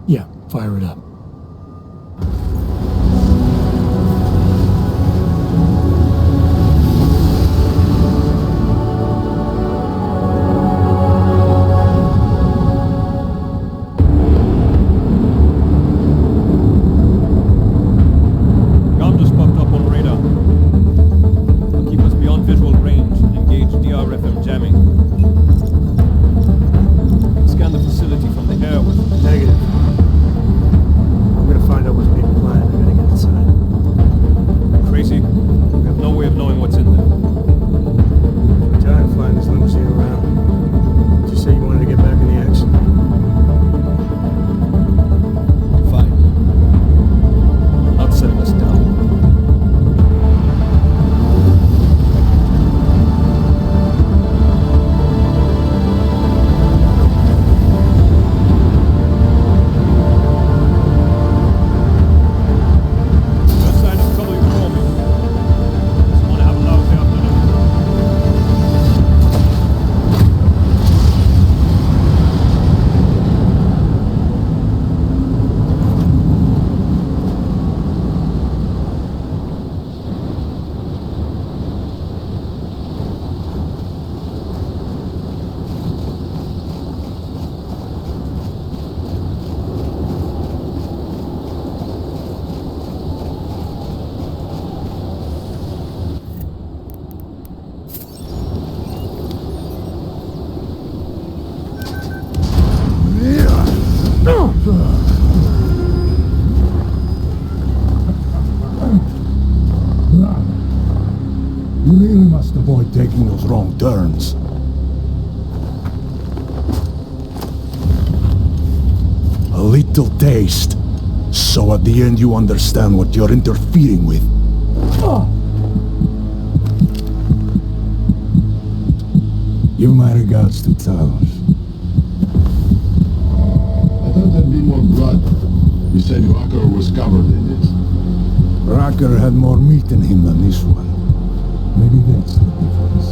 Yeah, fire it up. You really must avoid taking those wrong turns. A little taste, so at the end you understand what you're interfering with. Give my regards to Talos. I thought there'd be more blood. You said Rocker was covered in it. Rocker had more meat in him than this one. Maybe that's the difference.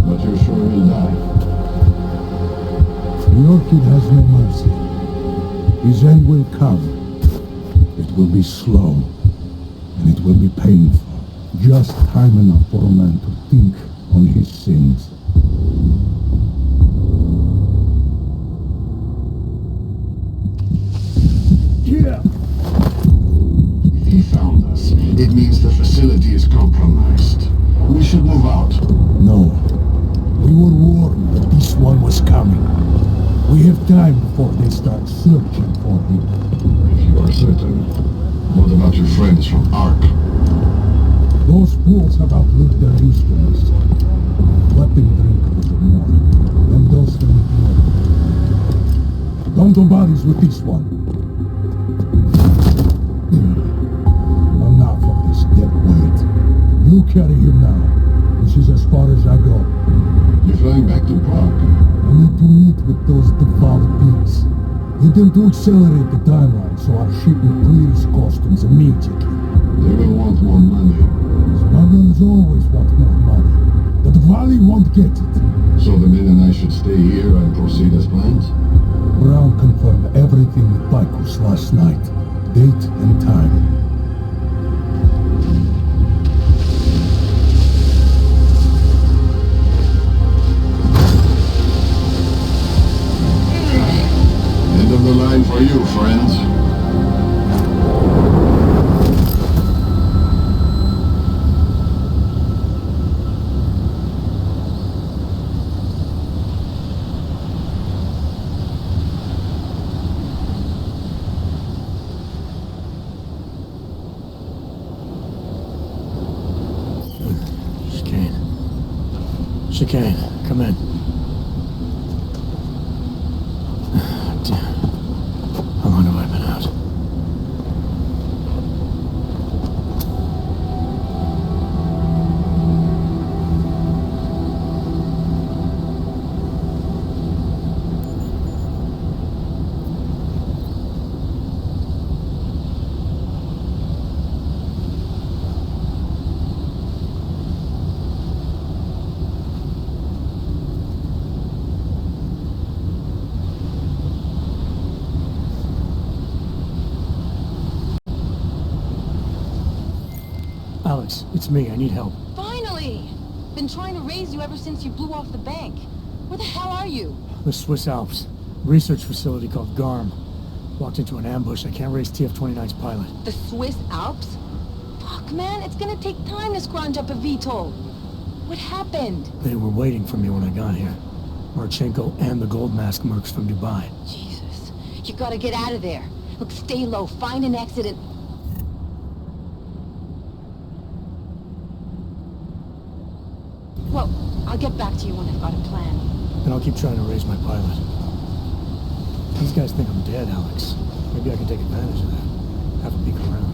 But you're sure he'll die? The Orchid has no mercy. His end will come. It will be slow, and it will be painful. Just time enough for a man to think on his sins. Yeah. If he found us, it means the facility is compromised. We should move out. No. We were warned that this one was coming. We have time before they start searching for him. If you are certain, what about your friends from Ark? Those fools have outlived their instruments. Let them drink a little more, then dose them with more. Don't go bodies with this one. Enough of this dead weight. You carry him now. This is as far as I go. You're flying back to Prague? I need to meet with those devout pigs. Get them to accelerate the timeline so our shipment clears customs immediately. They will want more money. Smugglers always want more money, but the Valley won't get it. So the men and I should stay here and proceed as planned? Brown confirmed everything with Baikus last night. Date and time. End of the line for you, friends. Chicane, come in. Damn. How long have I been out? Alex, it's me. I need help. Finally! Been trying to raise you ever since you blew off the bank. Where the hell are you? The Swiss Alps. Research facility called GARM. Walked into an ambush. I can't raise TF-29's pilot. The Swiss Alps? Fuck, man, it's gonna take time to scrounge up a VTOL. What happened? They were waiting for me when I got here. Marchenko and the gold mask mercs from Dubai. Jesus. You gotta get out of there. Look, stay low, find an exit and... Well, I'll get back to you when I've got a plan. And I'll keep trying to raise my pilot. These guys think I'm dead, Alex. Maybe I can take advantage of that. Have a peek around.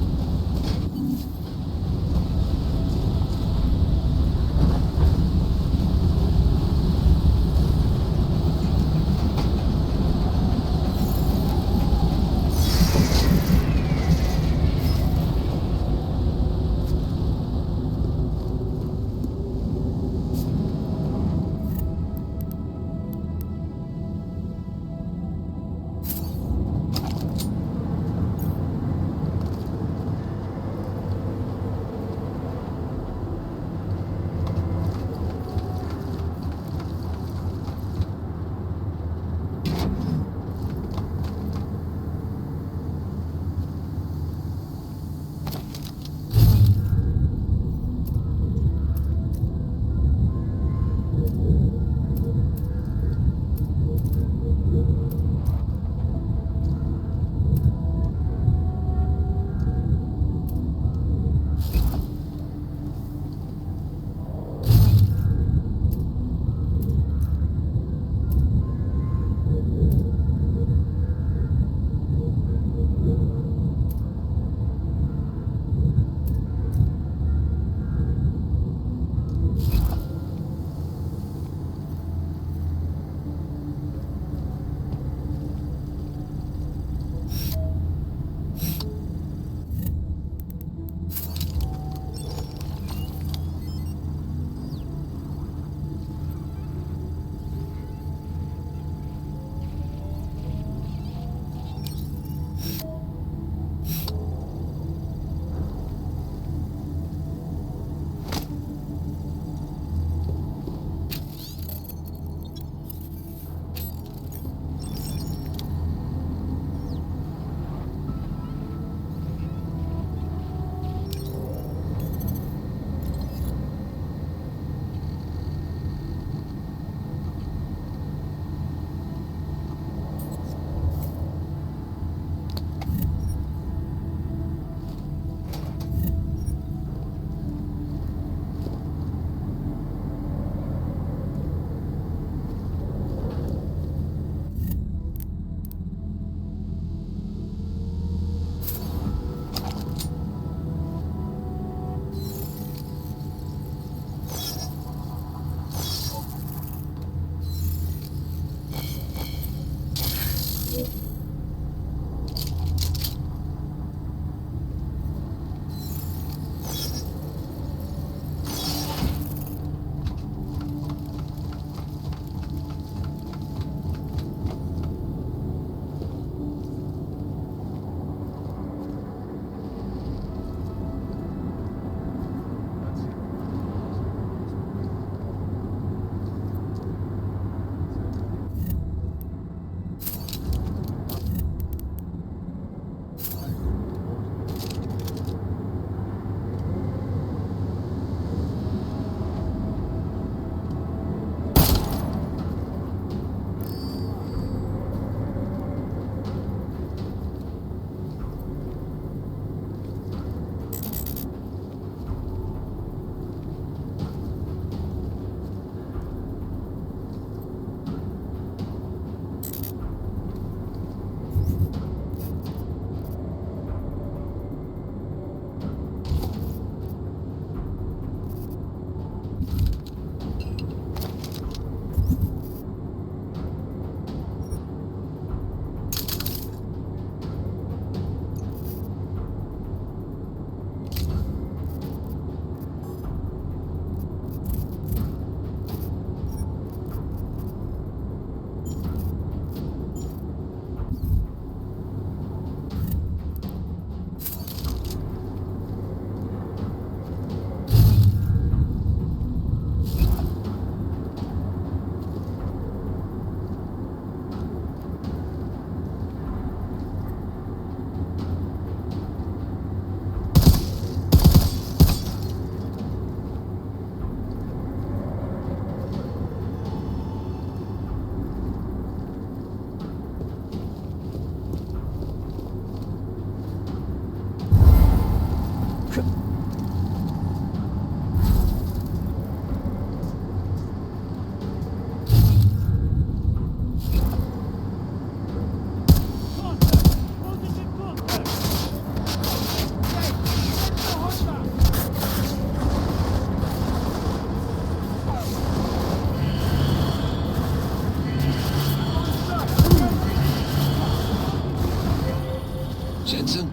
Jensen?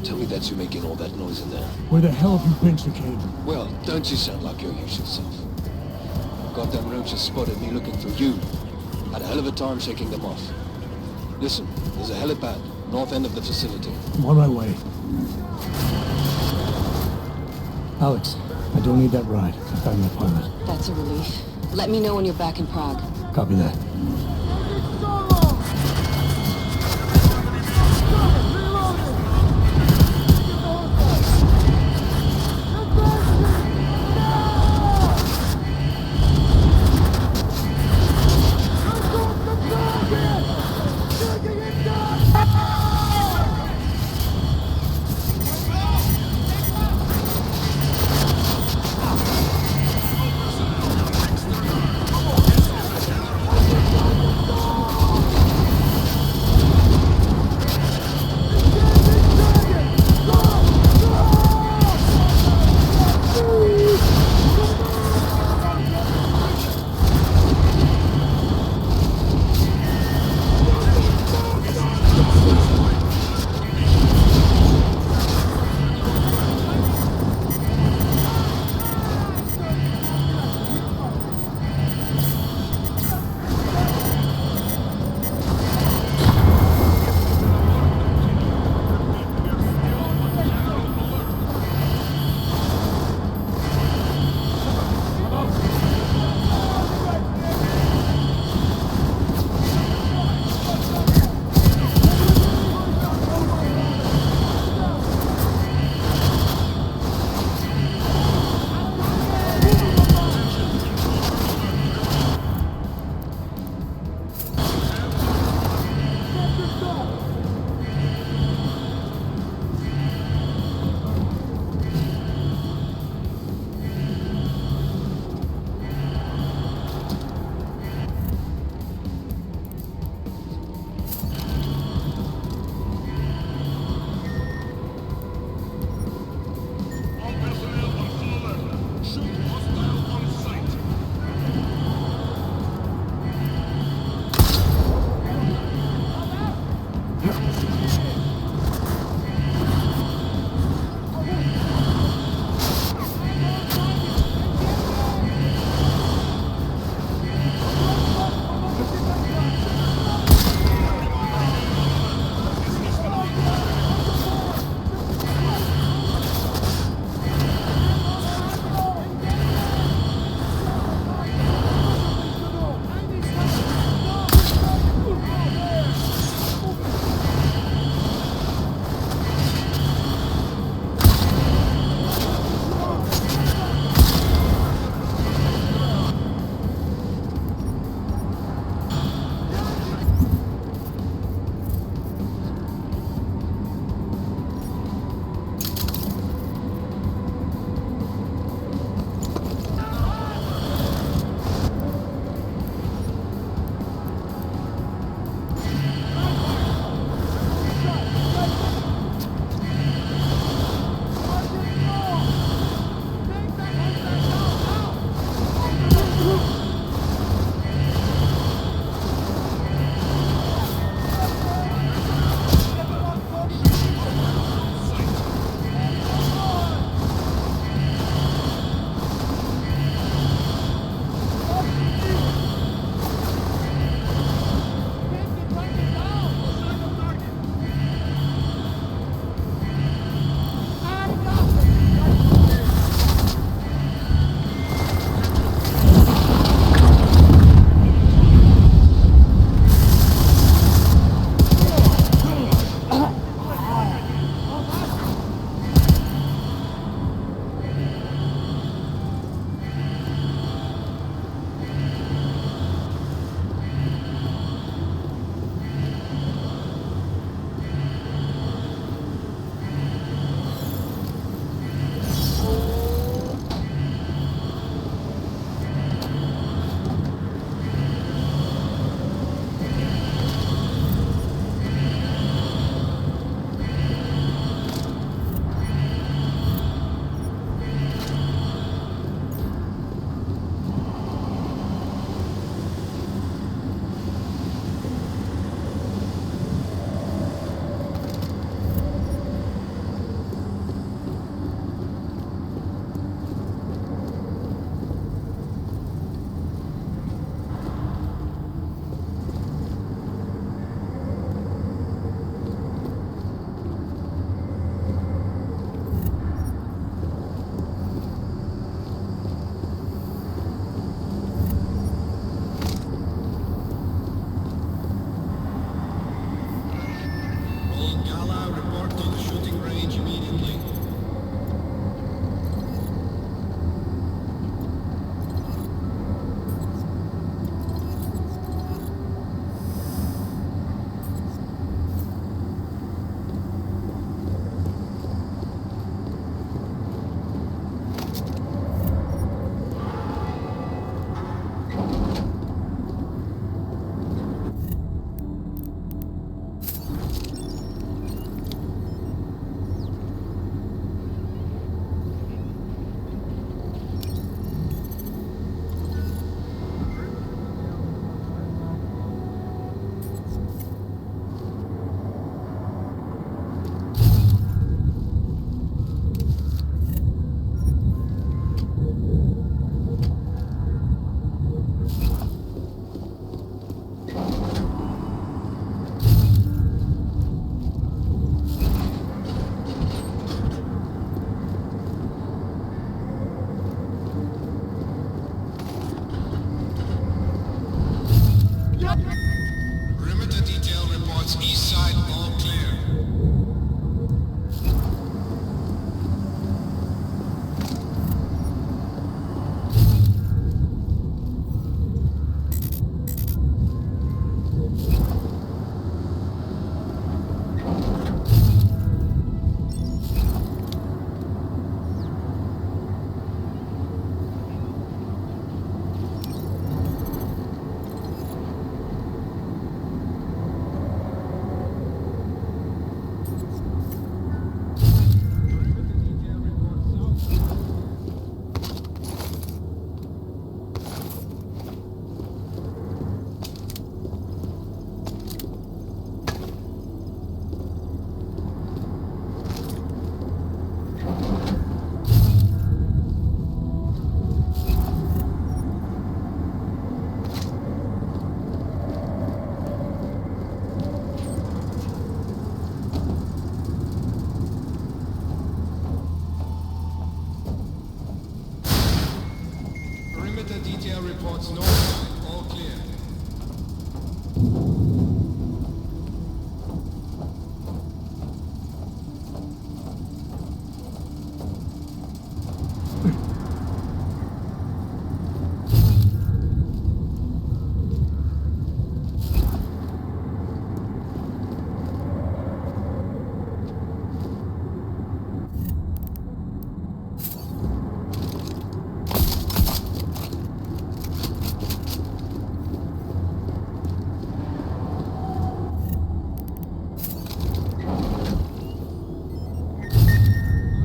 Tell me that's you making all that noise in there. Where the hell have you been, Chicane? Well, don't you sound like your usual self. Goddamn roaches spotted me looking for you. Had a hell of a time shaking them off. Listen, there's a helipad, north end of the facility. I'm on my way. Alex, I don't need that ride. I found my pilot. That's a relief. Let me know when you're back in Prague. Copy that.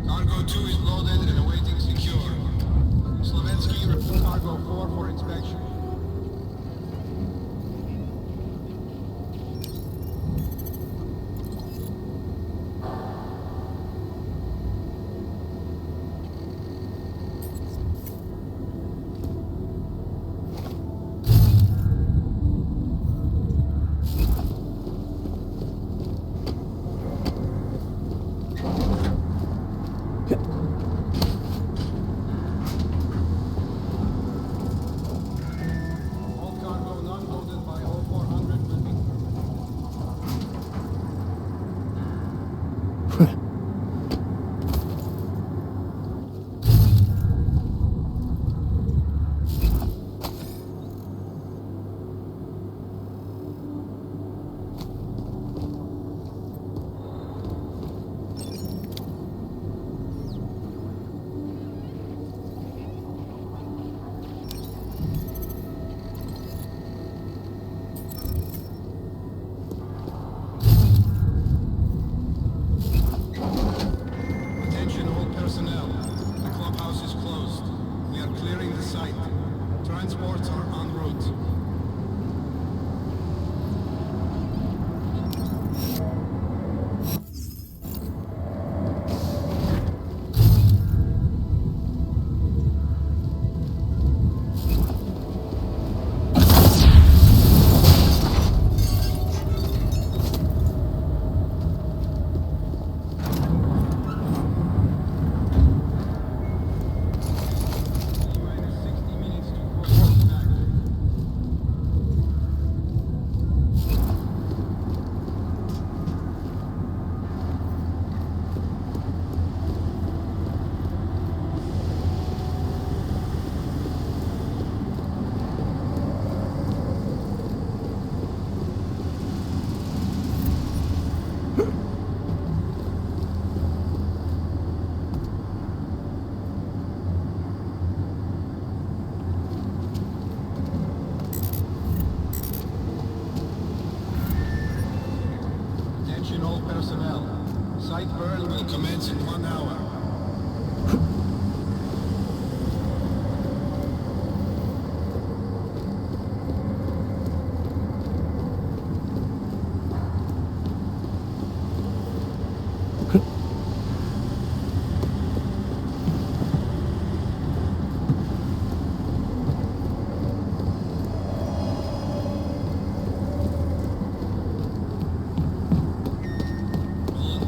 Cargo 2 is loaded and awaiting secure. Slovensky, report Cargo 4 for inspection. All cargo not loaded by 0400 will be... Attention all personnel. The clubhouse is closed. We are clearing the site. Transports are en route. Minus 60 minutes to cross back. Attention all personnel. Site burn will commence in 1 hour.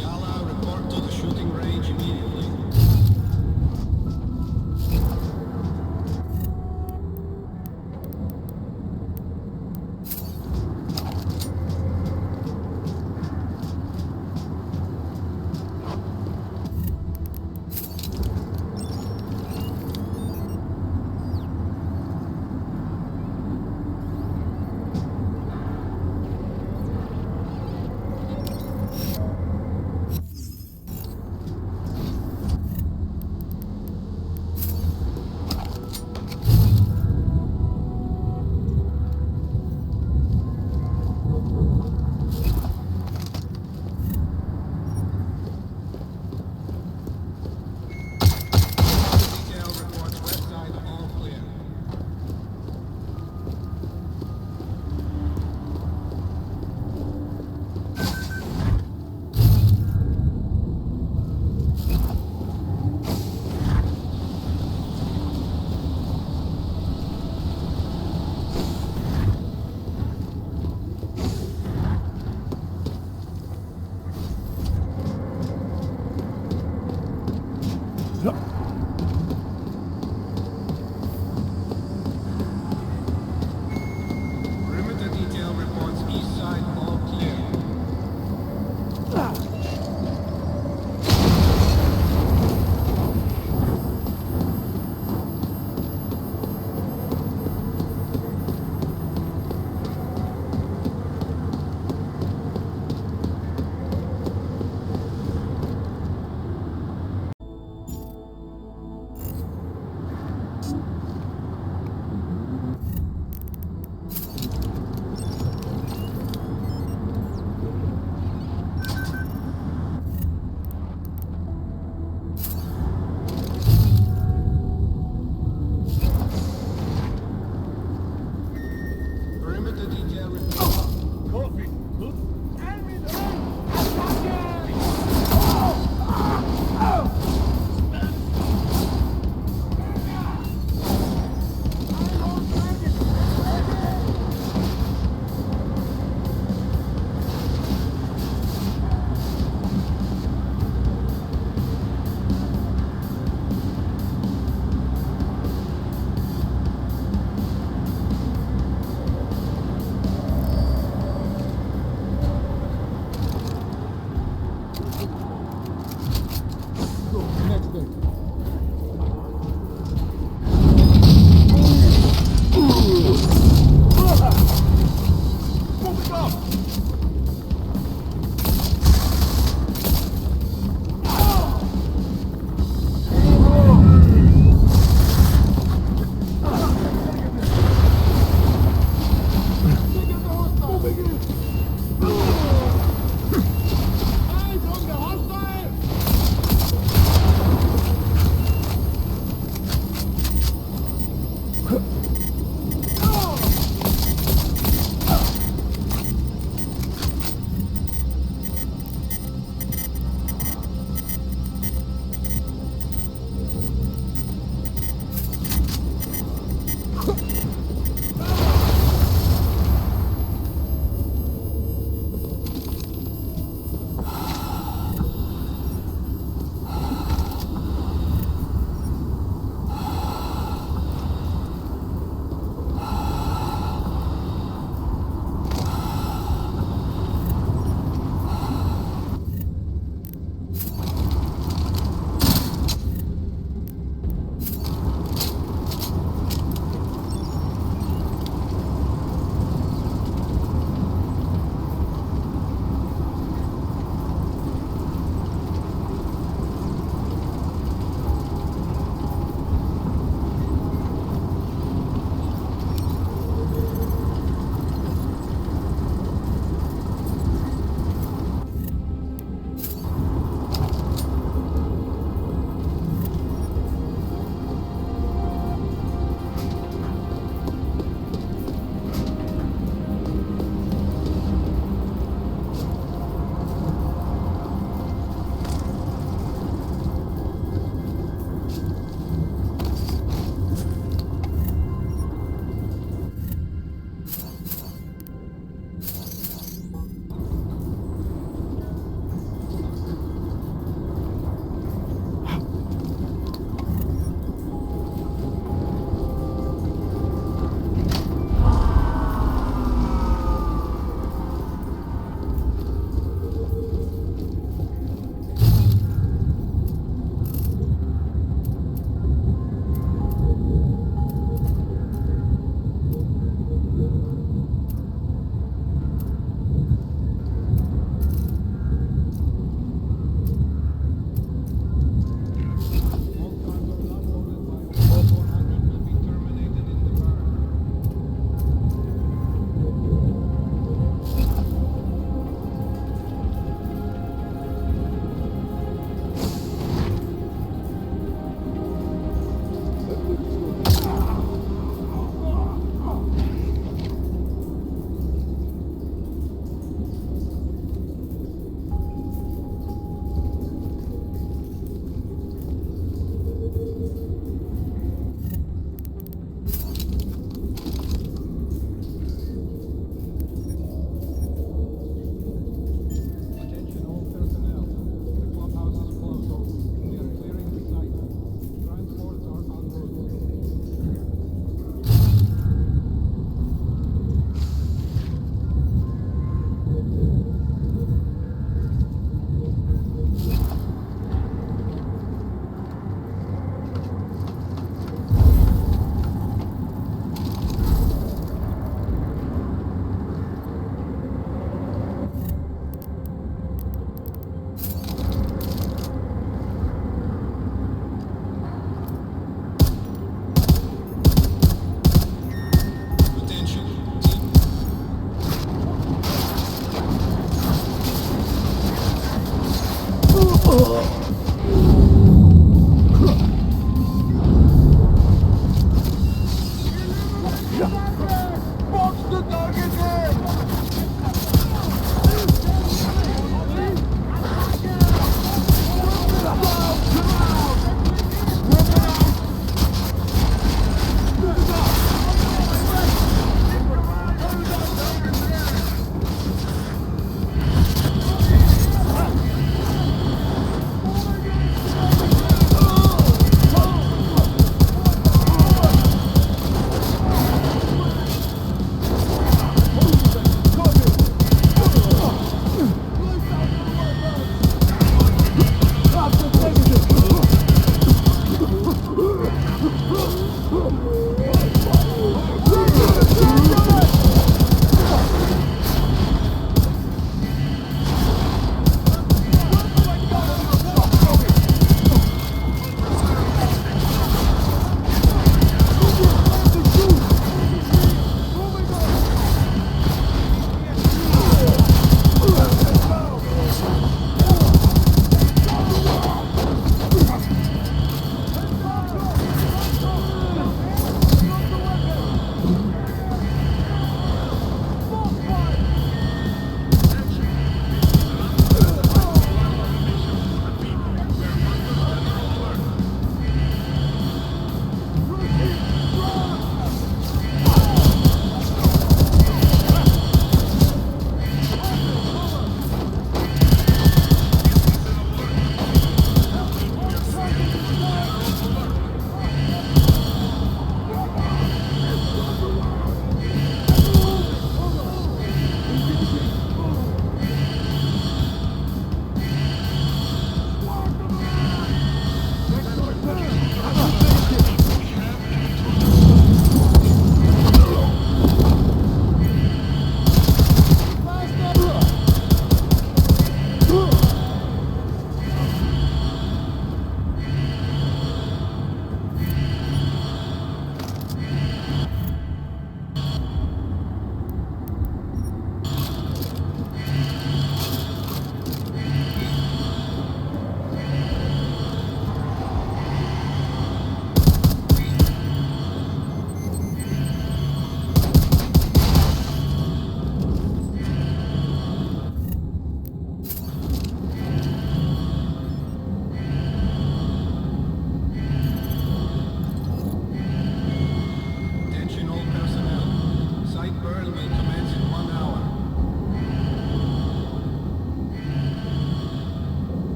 Gala, report to the shooting range immediately.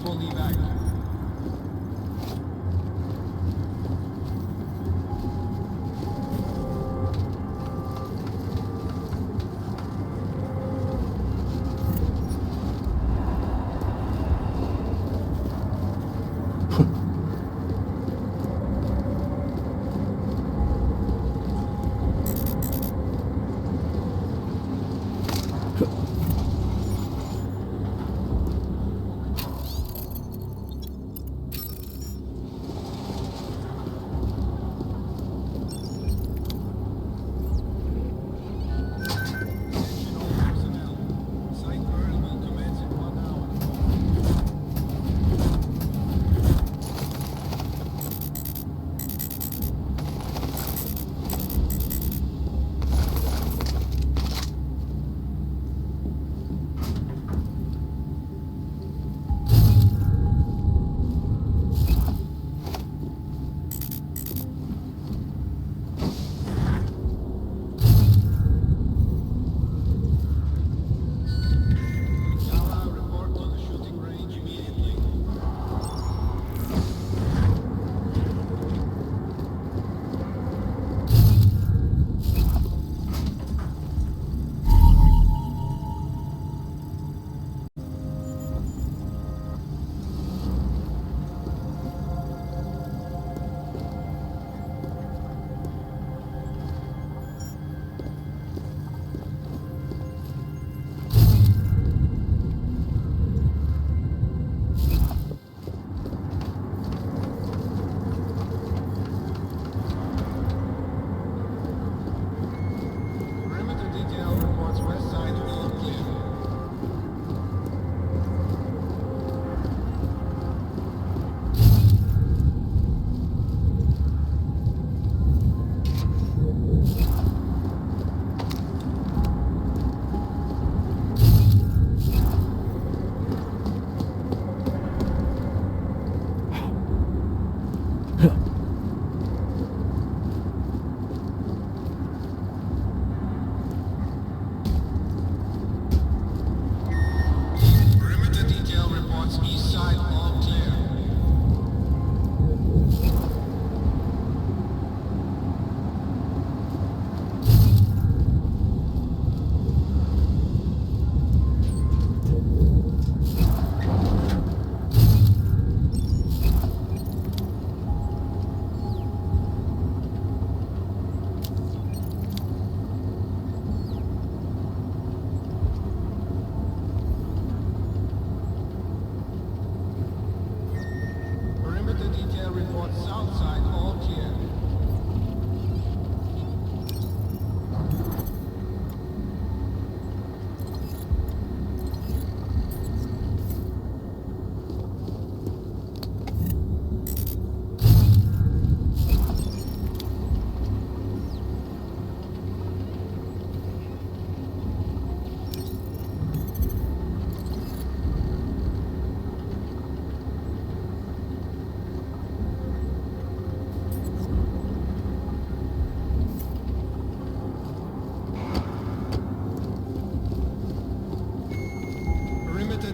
full evac.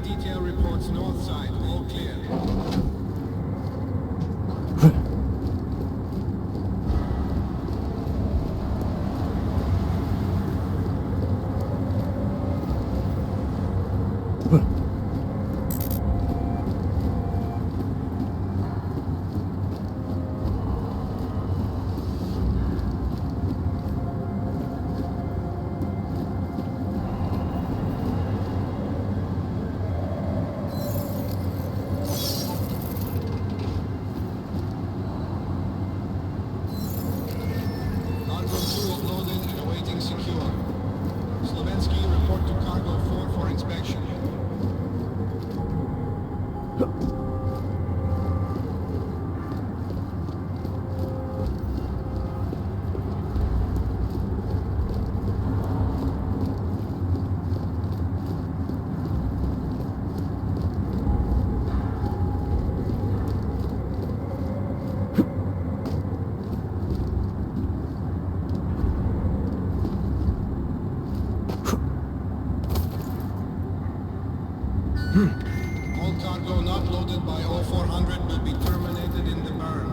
Detail reports north side, all clear. All cargo not loaded. 400 will be terminated in the burn.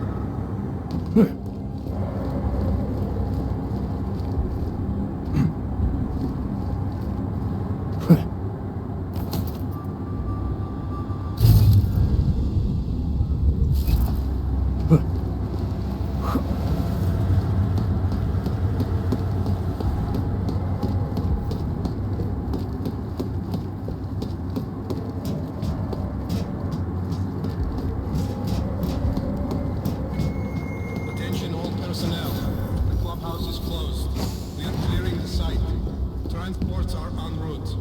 Attention all personnel. The clubhouse is closed. We are clearing the site. Transports are en route.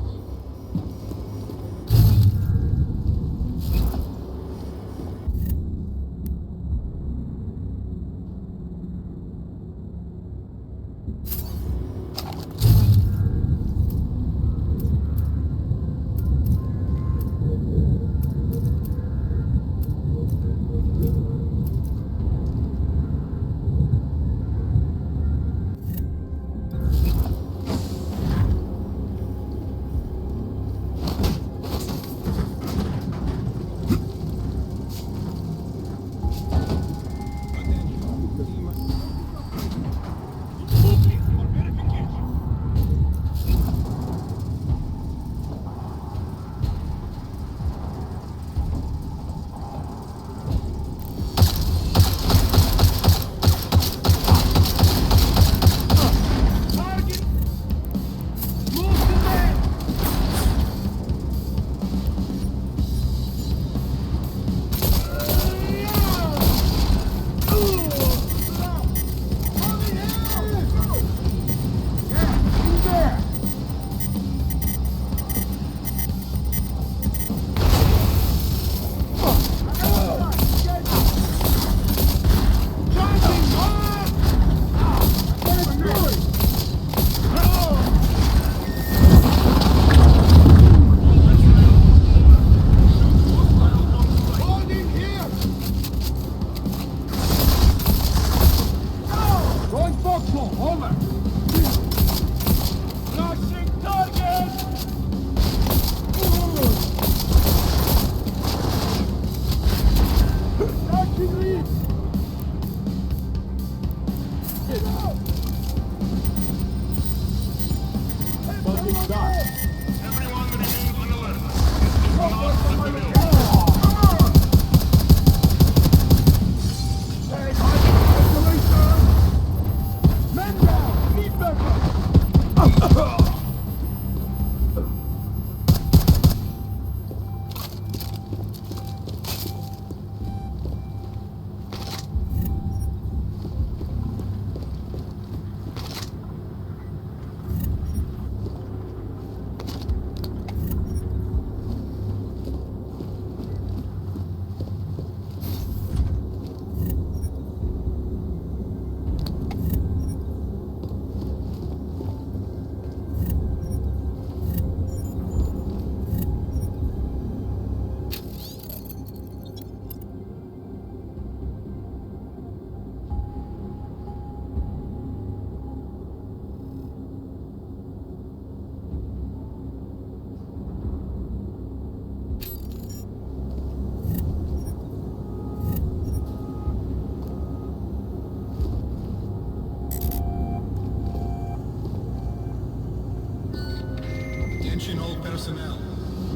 Attention all personnel.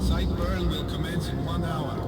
Site burn will commence in 1 hour.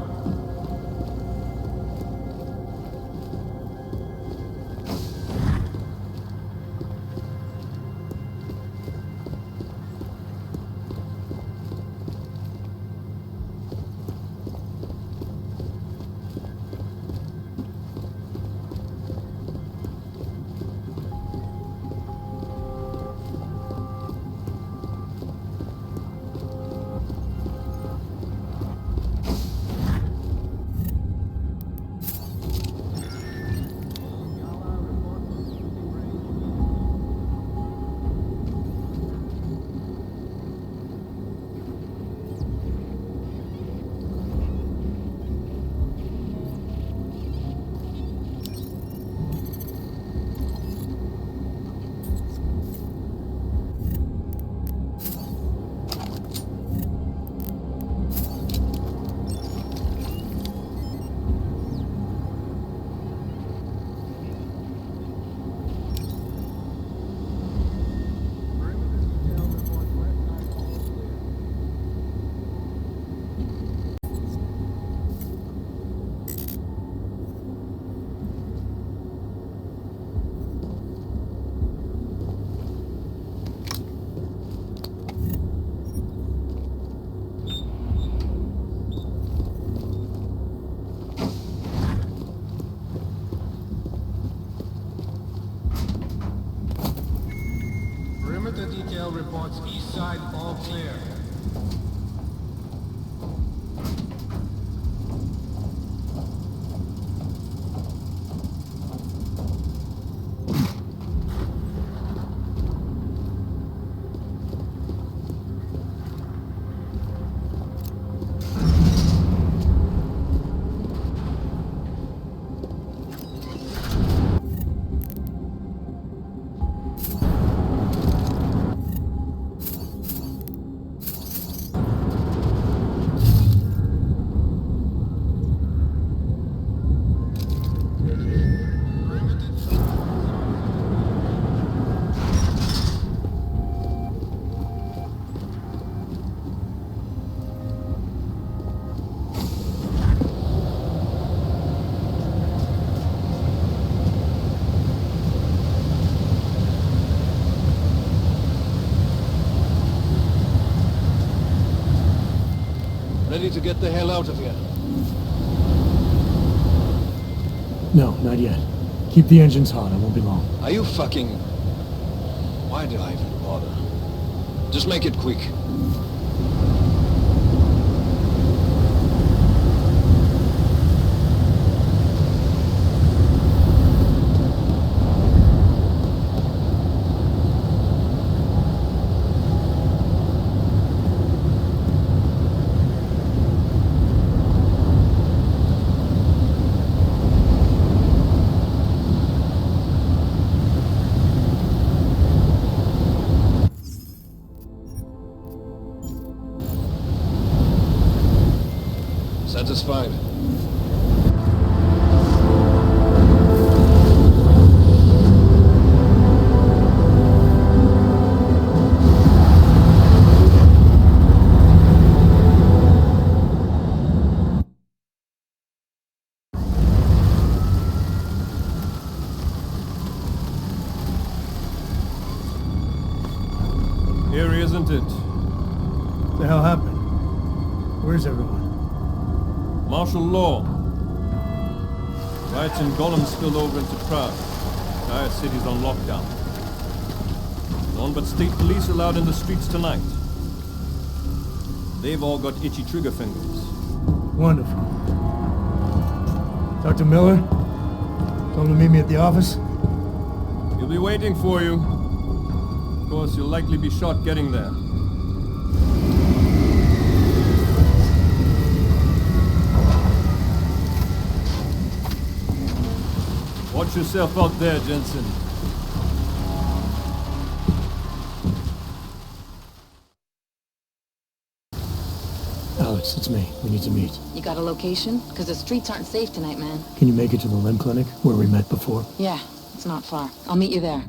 Ready to get the hell out of here? No, not yet. Keep the engines hot, I won't be long. Are you fucking... Why do I even bother? Just make it quick. Satisfied? Eerie, isn't it? What the hell happened? Where's everyone? Martial law. Riots in Gollum spilled over into Prague. Entire city's on lockdown. None but state police allowed in the streets tonight. They've all got itchy trigger fingers. Wonderful. Dr. Miller? Told him to meet me at the office? He'll be waiting for you. Of course, you'll likely be shot getting there. Watch yourself out there, Jensen. Alex, it's me. We need to meet. You got a location? Because the streets aren't safe tonight, man. Can you make it to the limb clinic, where we met before? Yeah, it's not far. I'll meet you there.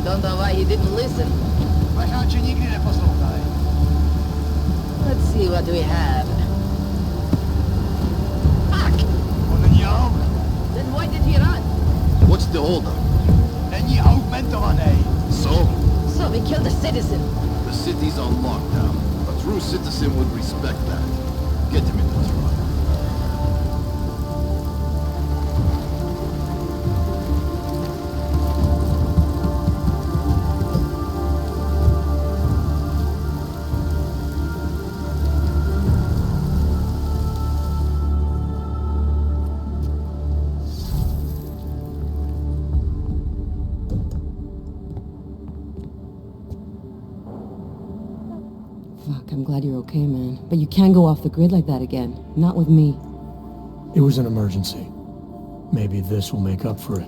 Don't know why he didn't listen. Let's see what we have. Fuck! Then why did he run? What's the holdup? So, So we killed a citizen. the city's on lockdown. A true citizen would respect that. Get him in the truck. Fuck, I'm glad you're okay, man. But you can't go off the grid like that again. Not with me. It was an emergency. Maybe this will make up for it.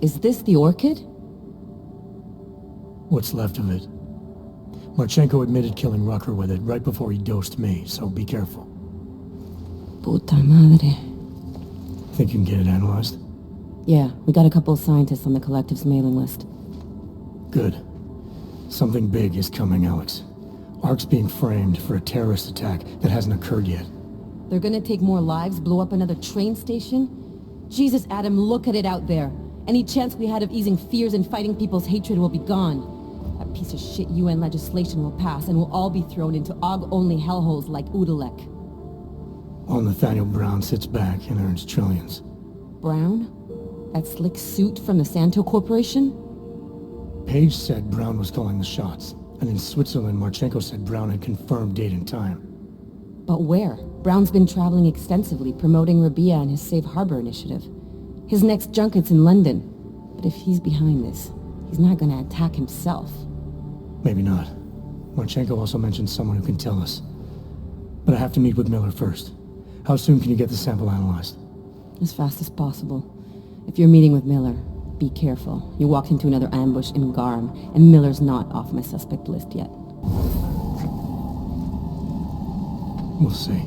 Is this the orchid? What's left of it. Marchenko admitted killing Rucker with it right before he dosed me, so be careful. Puta madre. Think you can get it analyzed? Yeah, we got a couple of scientists on the collective's mailing list. Good. Something big is coming, Alex. ARC's being framed for a terrorist attack that hasn't occurred yet. They're gonna take more lives, blow up another train station? Jesus, Adam, look at it out there. Any chance we had of easing fears and fighting people's hatred will be gone. That piece of shit UN legislation will pass, and we'll all be thrown into AUG-only hellholes like Udalek. While Nathaniel Brown sits back and earns trillions. Brown? That slick suit from the Santo Corporation? Page said Brown was calling the shots, and in Switzerland, Marchenko said Brown had confirmed date and time. But where? Brown's been traveling extensively, promoting Rabia and his Safe Harbor initiative. His next junket's in London. But if he's behind this, he's not gonna attack himself. Maybe not. Marchenko also mentioned someone who can tell us. But I have to meet with Miller first. How soon can you get the sample analyzed? As fast as possible. If you're meeting with Miller, be careful. You walked into another ambush in Garm, and Miller's not off my suspect list yet. We'll see.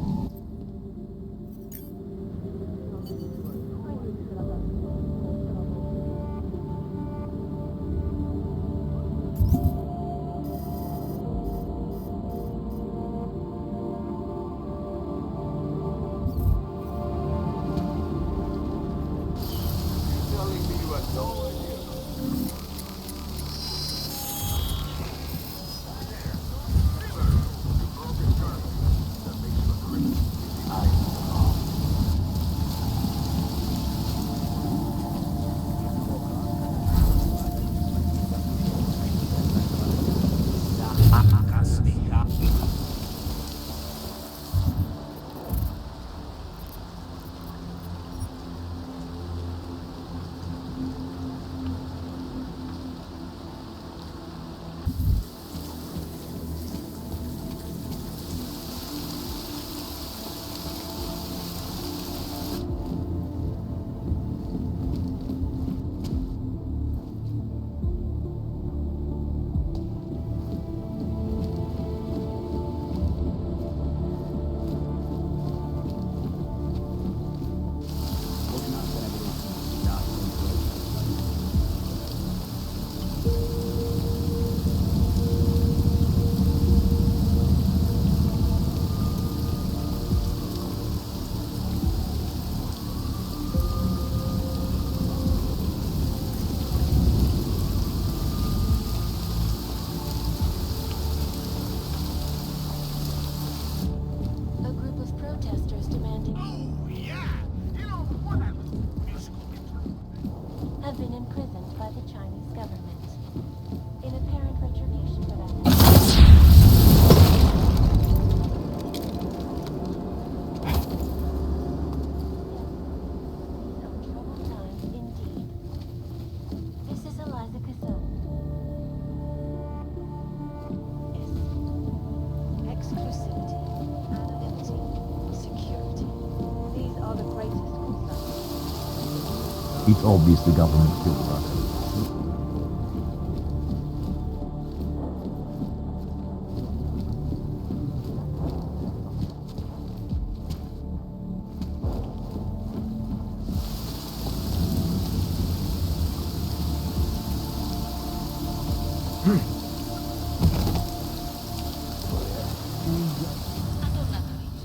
A group of protesters demanding have been imprisoned by the Chinese government in apparent retribution for that. Some troubled times indeed. This is Eliza Kazan. Exclusivity, anonymity, security. These are the greatest concerns. It's obvious the government feels about it.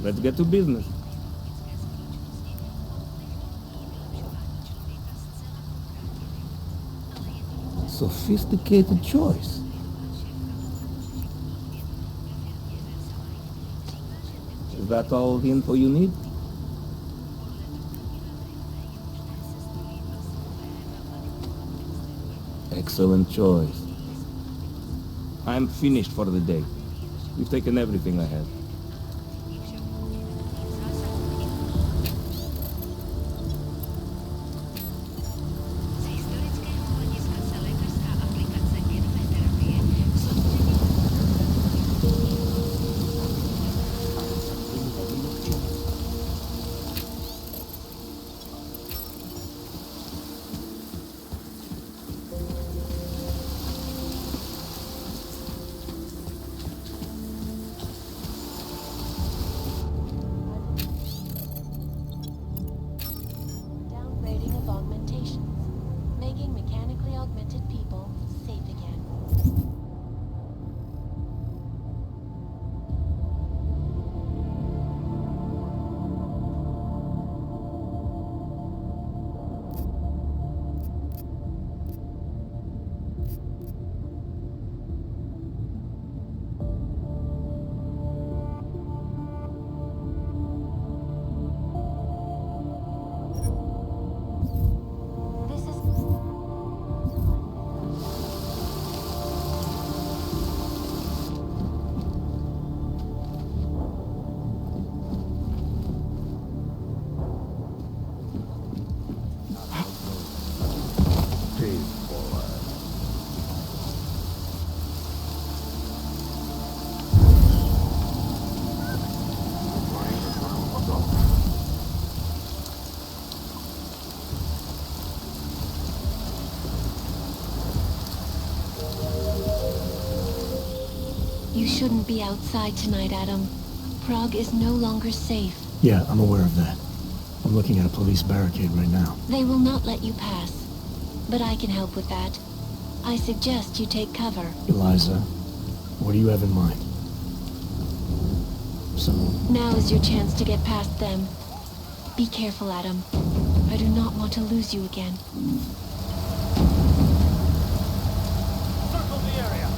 Let's get to business. Sophisticated choice. Is that all the info you need? Excellent choice. I'm finished for the day. You've taken everything I had. You shouldn't be outside tonight, Adam. Prague is no longer safe. Yeah, I'm aware of that. I'm looking at a police barricade right now. They will not let you pass. But I can help with that. I suggest you take cover. Eliza, what do you have in mind? So... Now is your chance to get past them. Be careful, Adam. I do not want to lose you again. Circle the area.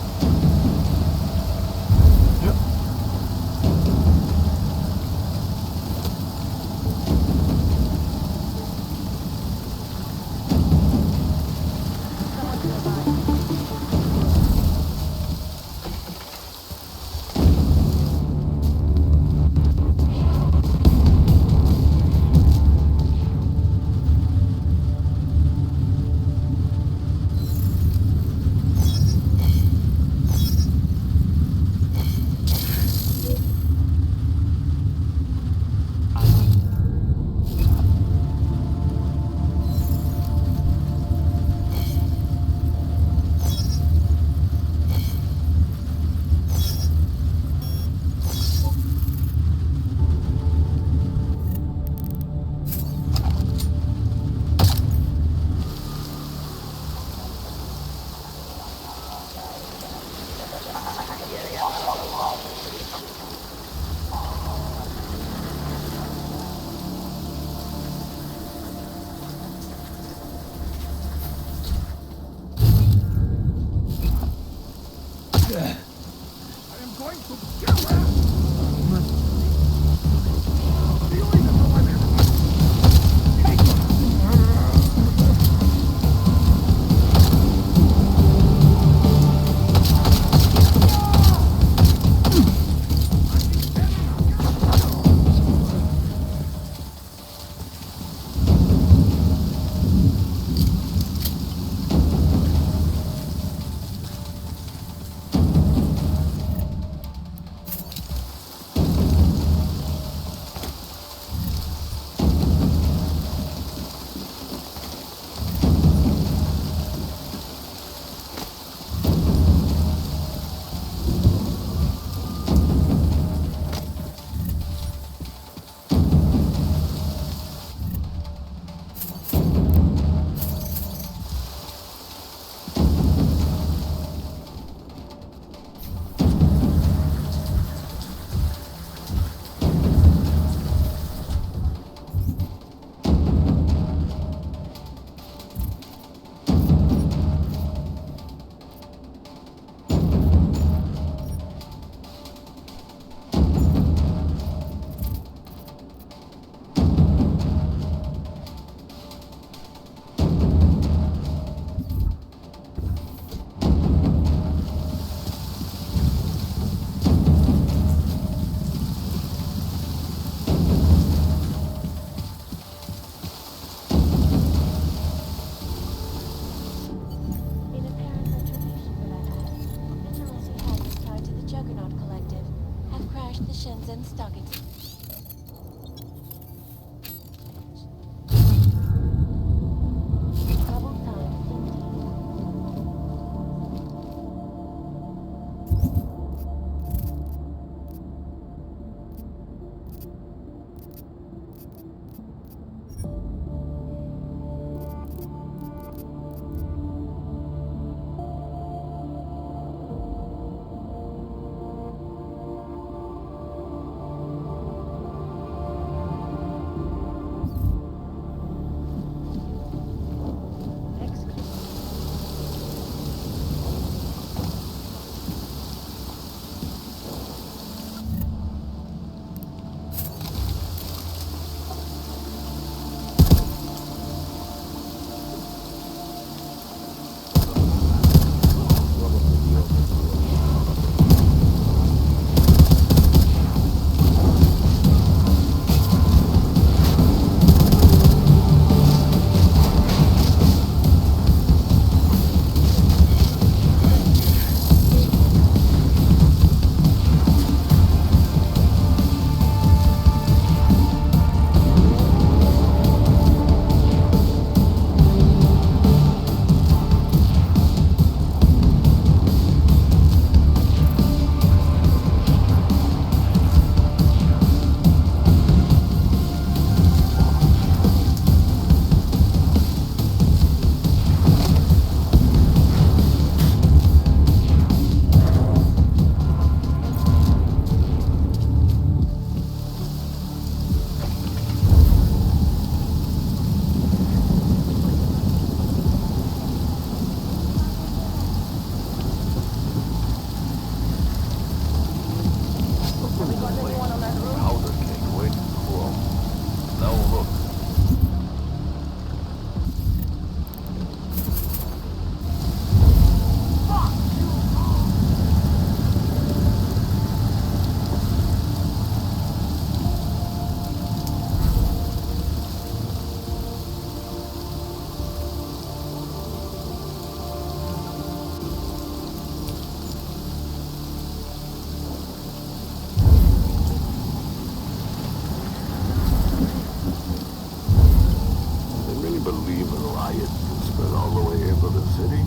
riot can spread all the way into the city?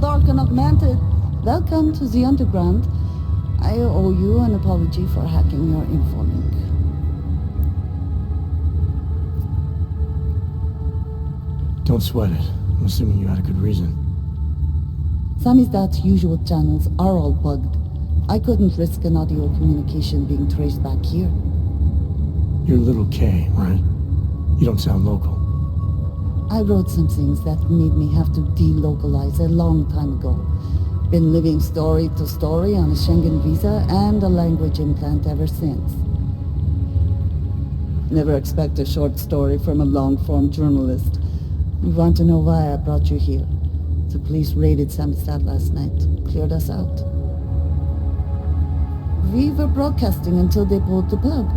Dark and Augmented. Welcome to the Underground. I owe you an apology for hacking your info link. Don't sweat it. I'm assuming you had a good reason. Samizdat's usual channels are all bugged. I couldn't risk an audio communication being traced back here. You're Little K, right? You don't sound local. I wrote some things that made me have to delocalize a long time ago. Been living story to story on a Schengen visa and a language implant ever since. Never expect a short story from a long-form journalist. You want to know why I brought you here? The police raided Samizdat last night. Cleared us out. We were broadcasting until they pulled the plug.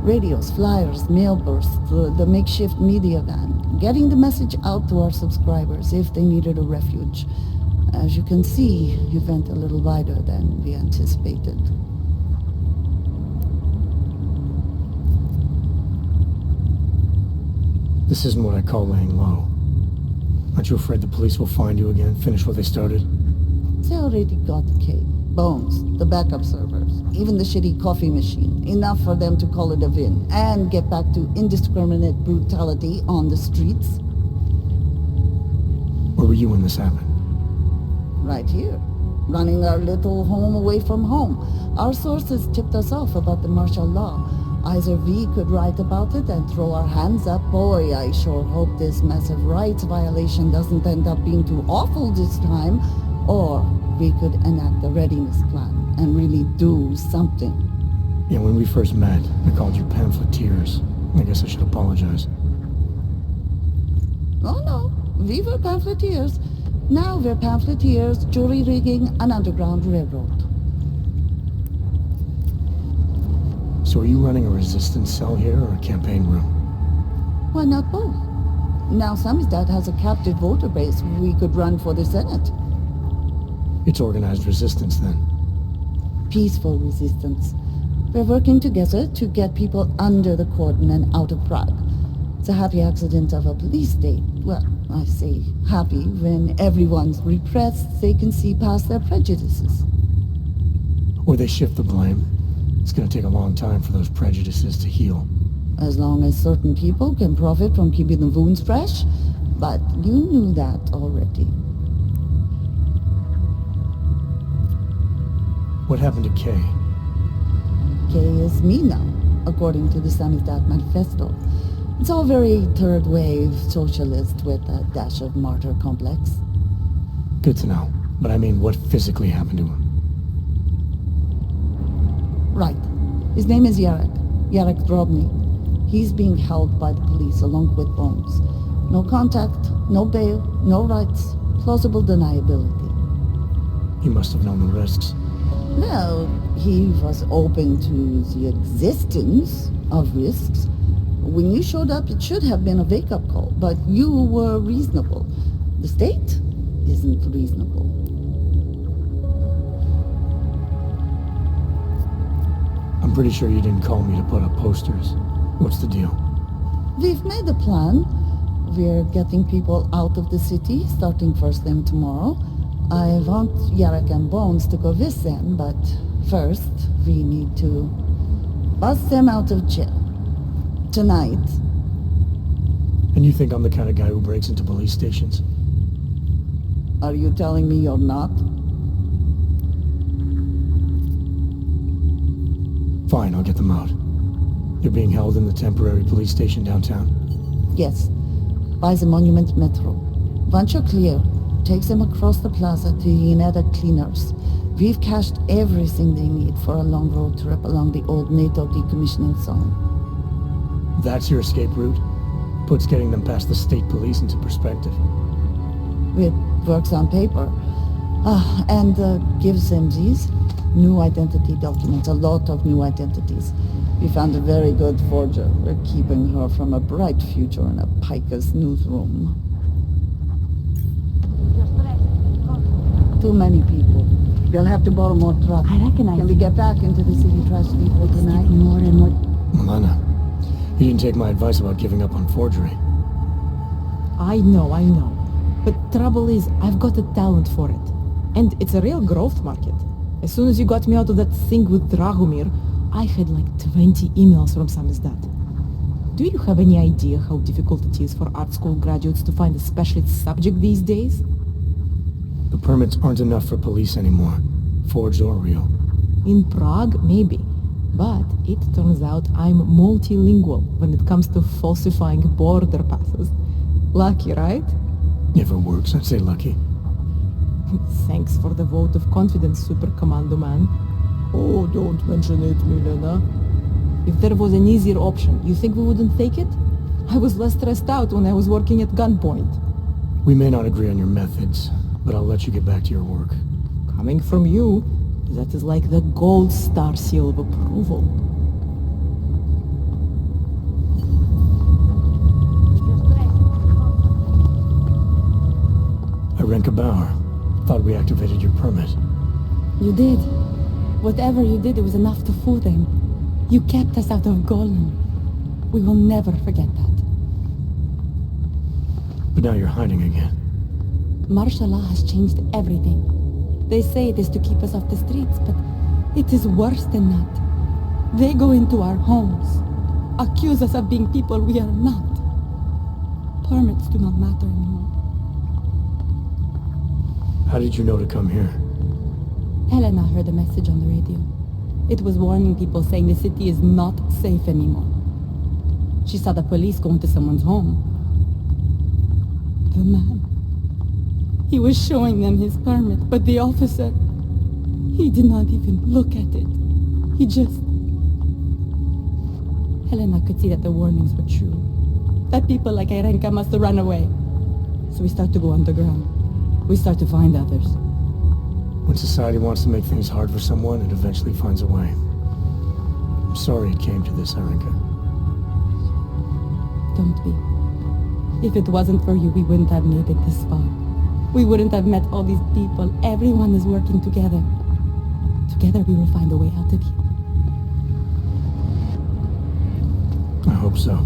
Radios, flyers, mail bursts, the makeshift media van. Getting the message out to our subscribers if they needed a refuge. As you can see, you went a little wider than we anticipated. This isn't what I call laying low. Aren't you afraid the police will find you again, finish what they started? They already got the cake. Bones, the backup servers. even the shitty coffee machine. Enough for them to call it a win and get back to indiscriminate brutality on the streets. Where were you when this happened? Right here, running our little home away from home. Our sources tipped us off about the martial law. Either we could write about it and throw our hands up. Boy, I sure hope this massive rights violation doesn't end up being too awful this time. Or we could enact a readiness plan and really do something. Yeah, when we first met, I called you pamphleteers. I guess I should apologize. Oh no, we were pamphleteers. Now we're pamphleteers, jury rigging an underground railroad. So are you running a resistance cell here or a campaign room? Why not both? Now Samizdat has a captive voter base. We could run for the Senate. It's organized resistance then. Peaceful resistance. We're working together to get people under the cordon and out of Prague. It's a happy accident of a police state. Well, I say happy when everyone's repressed, they can see past their prejudices. Or they shift the blame. It's going to take a long time for those prejudices to heal. As long as certain people can profit from keeping the wounds fresh. But you knew that already. What happened to Kay? Kay is me now, according to the Samizdat Manifesto. It's all very third-wave socialist with a dash of martyr complex. Good to know. But I mean, what physically happened to him? Right. His name is Yarek. Yarek Drobny. He's being held by the police along with Bones. No contact, no bail, no rights, plausible deniability. He must have known the risks. Well, he was open to the existence of risks. When you showed up, it should have been a wake-up call, but you were reasonable. The state isn't reasonable. I'm pretty sure you didn't call me to put up posters. What's the deal? We've made a plan. We're getting people out of the city, starting first thing tomorrow. I want Yarek and Bones to go with them, but first, we need to bust them out of jail. Tonight. And you think I'm the kind of guy who breaks into police stations? Are you telling me you're not? Fine, I'll get them out. They're being held in the temporary police station downtown? Yes. By the Monument Metro. Once you're clear, takes them across the plaza to Yeneda Cleaners. We've cached everything they need for a long road trip along the old NATO decommissioning zone. That's your escape route? Puts getting them past the state police into perspective. It works on paper. And gives them these new identity documents, a lot of new identities. We found a very good forger. We're keeping her from a bright future in a Piker's newsroom. Too many people. They'll have to borrow more trucks. I reckon Can we get back into the city trash depot tonight? more and more. Milana, you didn't take my advice about giving up on forgery. I know. But trouble is, I've got a talent for it. And it's a real growth market. As soon as you got me out of that thing with Dragomir, I had like 20 emails from Samizdat. Do you have any idea how difficult it is for art school graduates to find a specialist subject these days? The permits aren't enough for police anymore, forged or real. In Prague, maybe. But it turns out I'm multilingual when it comes to falsifying border passes. Lucky, right? If it works, I'd say lucky. Thanks for the vote of confidence, Super Commando Man. Oh, don't mention it, Milena. If there was an easier option, you think we wouldn't take it? I was less stressed out when I was working at gunpoint. We may not agree on your methods, but I'll let you get back to your work. Coming from you, that is like the gold star seal of approval. Renka Bauer. Thought we activated your permit. You did. Whatever you did, it was enough to fool them. You kept us out of Golem. We will never forget that. But now you're hiding again. Martial law has changed everything. They say it is to keep us off the streets, but It is worse than that. They go into our homes, accuse us of being people we are not. Permits do not matter anymore. How did you know to come here? Helena heard a message on the radio. It was warning people, saying the city is not safe anymore. She saw the police go into someone's home. The man. He was showing them his permit, but the officer, he did not even look at it. He just... Helena could see that the warnings were true. That people like Erenka must have run away. So we start to go underground. We start to find others. When society wants to make things hard for someone, it eventually finds a way. I'm sorry it came to this, Erenka. Don't be. If it wasn't for you, we wouldn't have made it this far. We wouldn't have met all these people. Everyone is working together. Together we will find a way out of here. I hope so.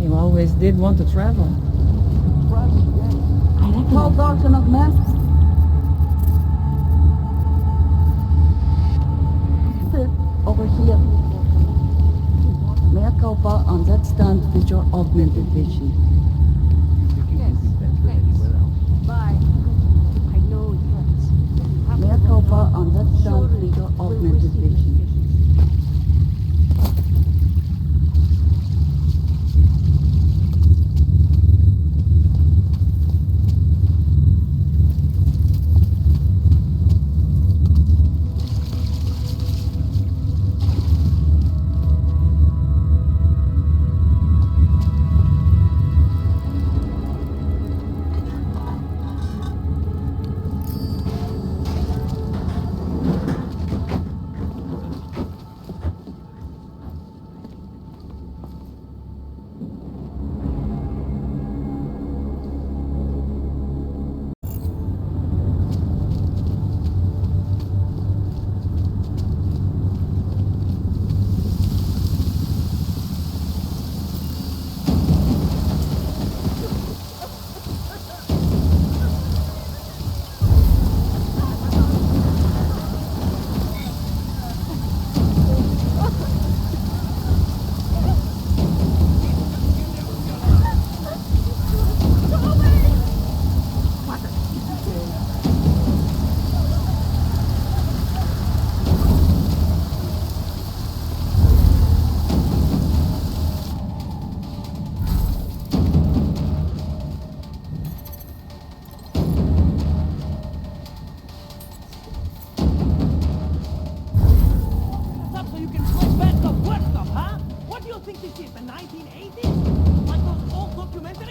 You always did want to travel. How dark enough, man? Sit over here. Mea culpa on that stand with your augmented vision. Bye. I know it hurts. Mea culpa on that stand with your augmented vision.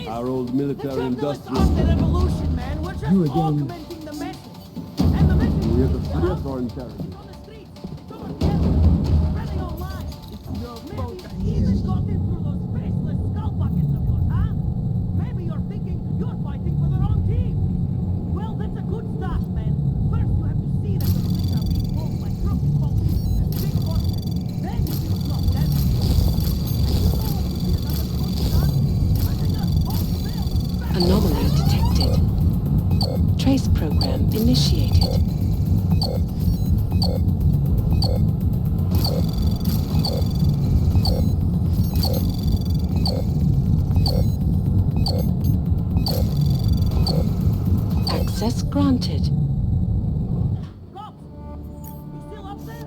Our old military industrial. Revolution, man. We're just You again. augmenting the message. And the message We have is the freedom for intelligence. on the streets. It's on the internet. Spreading online. It's your fault. Maybe it even got in through those faceless skull buckets of yours, huh? Maybe you're thinking you're fighting for the wrong team. Well, that's a good start, man. First, you have to see that the things are being pulled by crooked politicians and big bosses. Then you can stop them. And you know what would be another good start? Letting us all build. Anomaly detected. Trace program initiated. Access granted. Cops! You still up there?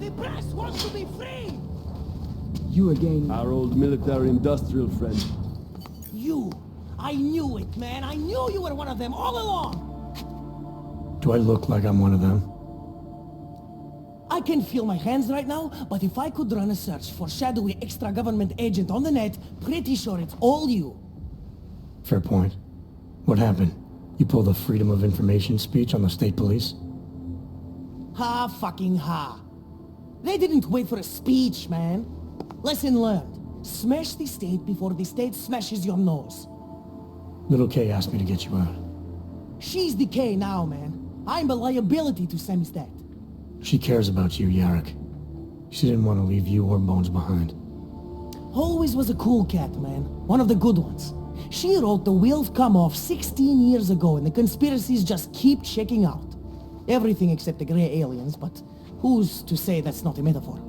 The press wants to be free! You again. Our old military industrial friend. You! I knew it, man! I knew you were one of them all along! Do I look like I'm one of them? I can feel my hands right now, but if I could run a search for shadowy extra-government agent on the net, pretty sure it's all you. Fair point. What happened? You pulled a freedom of information speech on the state police? Ha fucking ha. They didn't wait for a speech, man. Lesson learned. Smash the state before the state smashes your nose. Little Kay asked me to get you out. She's the K now, man. I'm a liability to Sammy's dad. She cares about you, Yarrick. She didn't want to leave you or Bones behind. Always was a cool cat, man. One of the good ones. She wrote The Wheels Come Off 16 years ago, and the conspiracies just keep checking out. Everything except the gray aliens, but who's to say that's not a metaphor?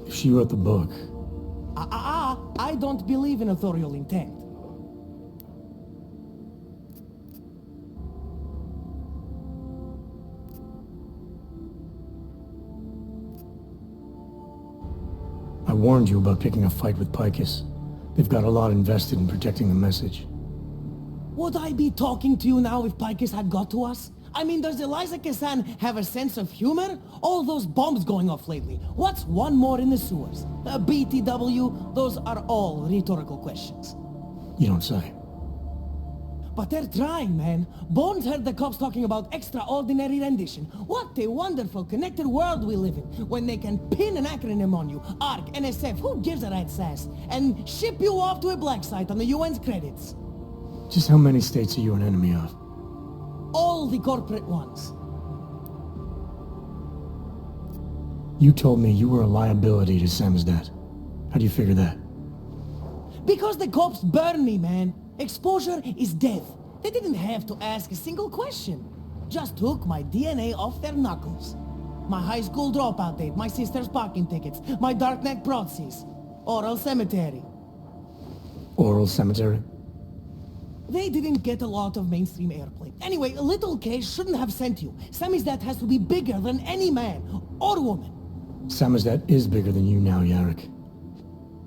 If she wrote the book... I don't believe in authorial intent. I warned you about picking a fight with Picus. They've got a lot invested in protecting the message. Would I be talking to you now if Picus had got to us? I mean, does Eliza Kazan have a sense of humor? All those bombs going off lately. What's one more in the sewers? BTW? Those are all rhetorical questions. You don't say. But they're trying, man. Bones heard the cops talking about extraordinary rendition. What a wonderful connected world we live in, when they can pin an acronym on you, ARC, NSF, who gives a rat's ass, and ship you off to a black site on the UN's credits. Just how many states are you an enemy of? All the corporate ones. You told me you were a liability to Sam's dad. How do you figure that? Because the cops burn me, man. Exposure is death. They didn't have to ask a single question. Just took my DNA off their knuckles. My high school dropout date, my sister's parking tickets, my dark neck proxies. Oral cemetery. Oral cemetery? They didn't get a lot of mainstream airplay. Anyway, Little K shouldn't have sent you. Sammy's dad has to be bigger than any man or woman. Sam's dad is bigger than you now, Yarrick.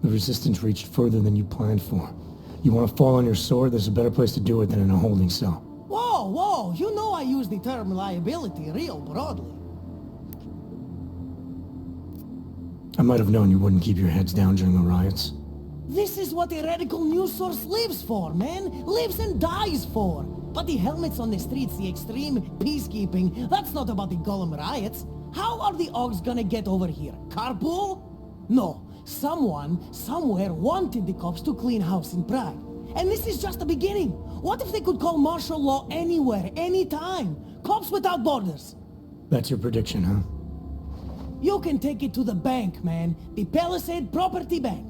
The Resistance reached further than you planned for. You want to fall on your sword? There's a better place to do it than in a holding cell. Whoa, you know I use the term liability real broadly. I might have known you wouldn't keep your heads down during the riots. This is what a radical news source lives for, man. Lives and dies for. But the helmets on the streets, the extreme peacekeeping, that's not about the Golem riots. How are the Augs gonna get over here? Carpool? No. Someone, somewhere, wanted the cops to clean house in Prague. And this is just the beginning. What if they could call martial law anywhere, anytime? Cops without borders. That's your prediction, huh? You can take it to the bank, man. The Palisade Property Bank.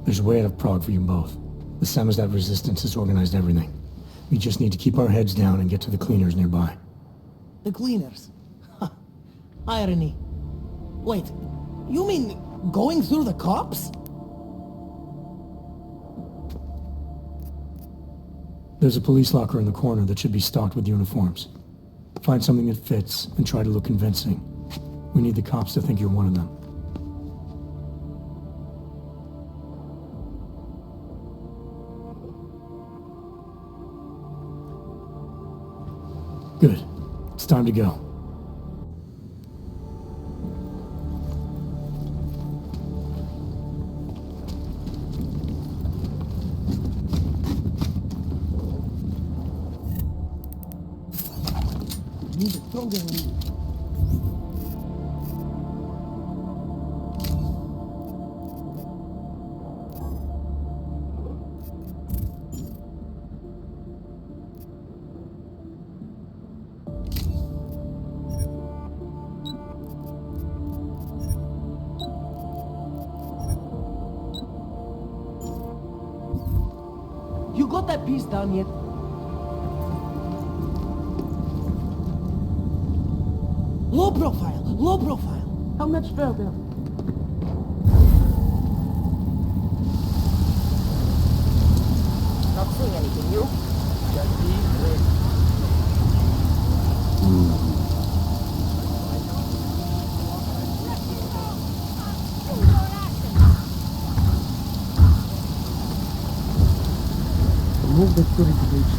There's a way out of Prague for you both. The Samizdat resistance has organized everything. We just need to keep our heads down and get to the cleaners nearby. The cleaners? Irony. Wait, you mean going through the cops? There's a police locker in the corner that should be stocked with uniforms. Find something that fits and try to look convincing. We need the cops to think you're one of them. Good. It's time to go. Need a stronger lead. You got that piece down yet? Low profile, low profile. How much further? Not seeing anything new. Just be ready. Move the security gauge.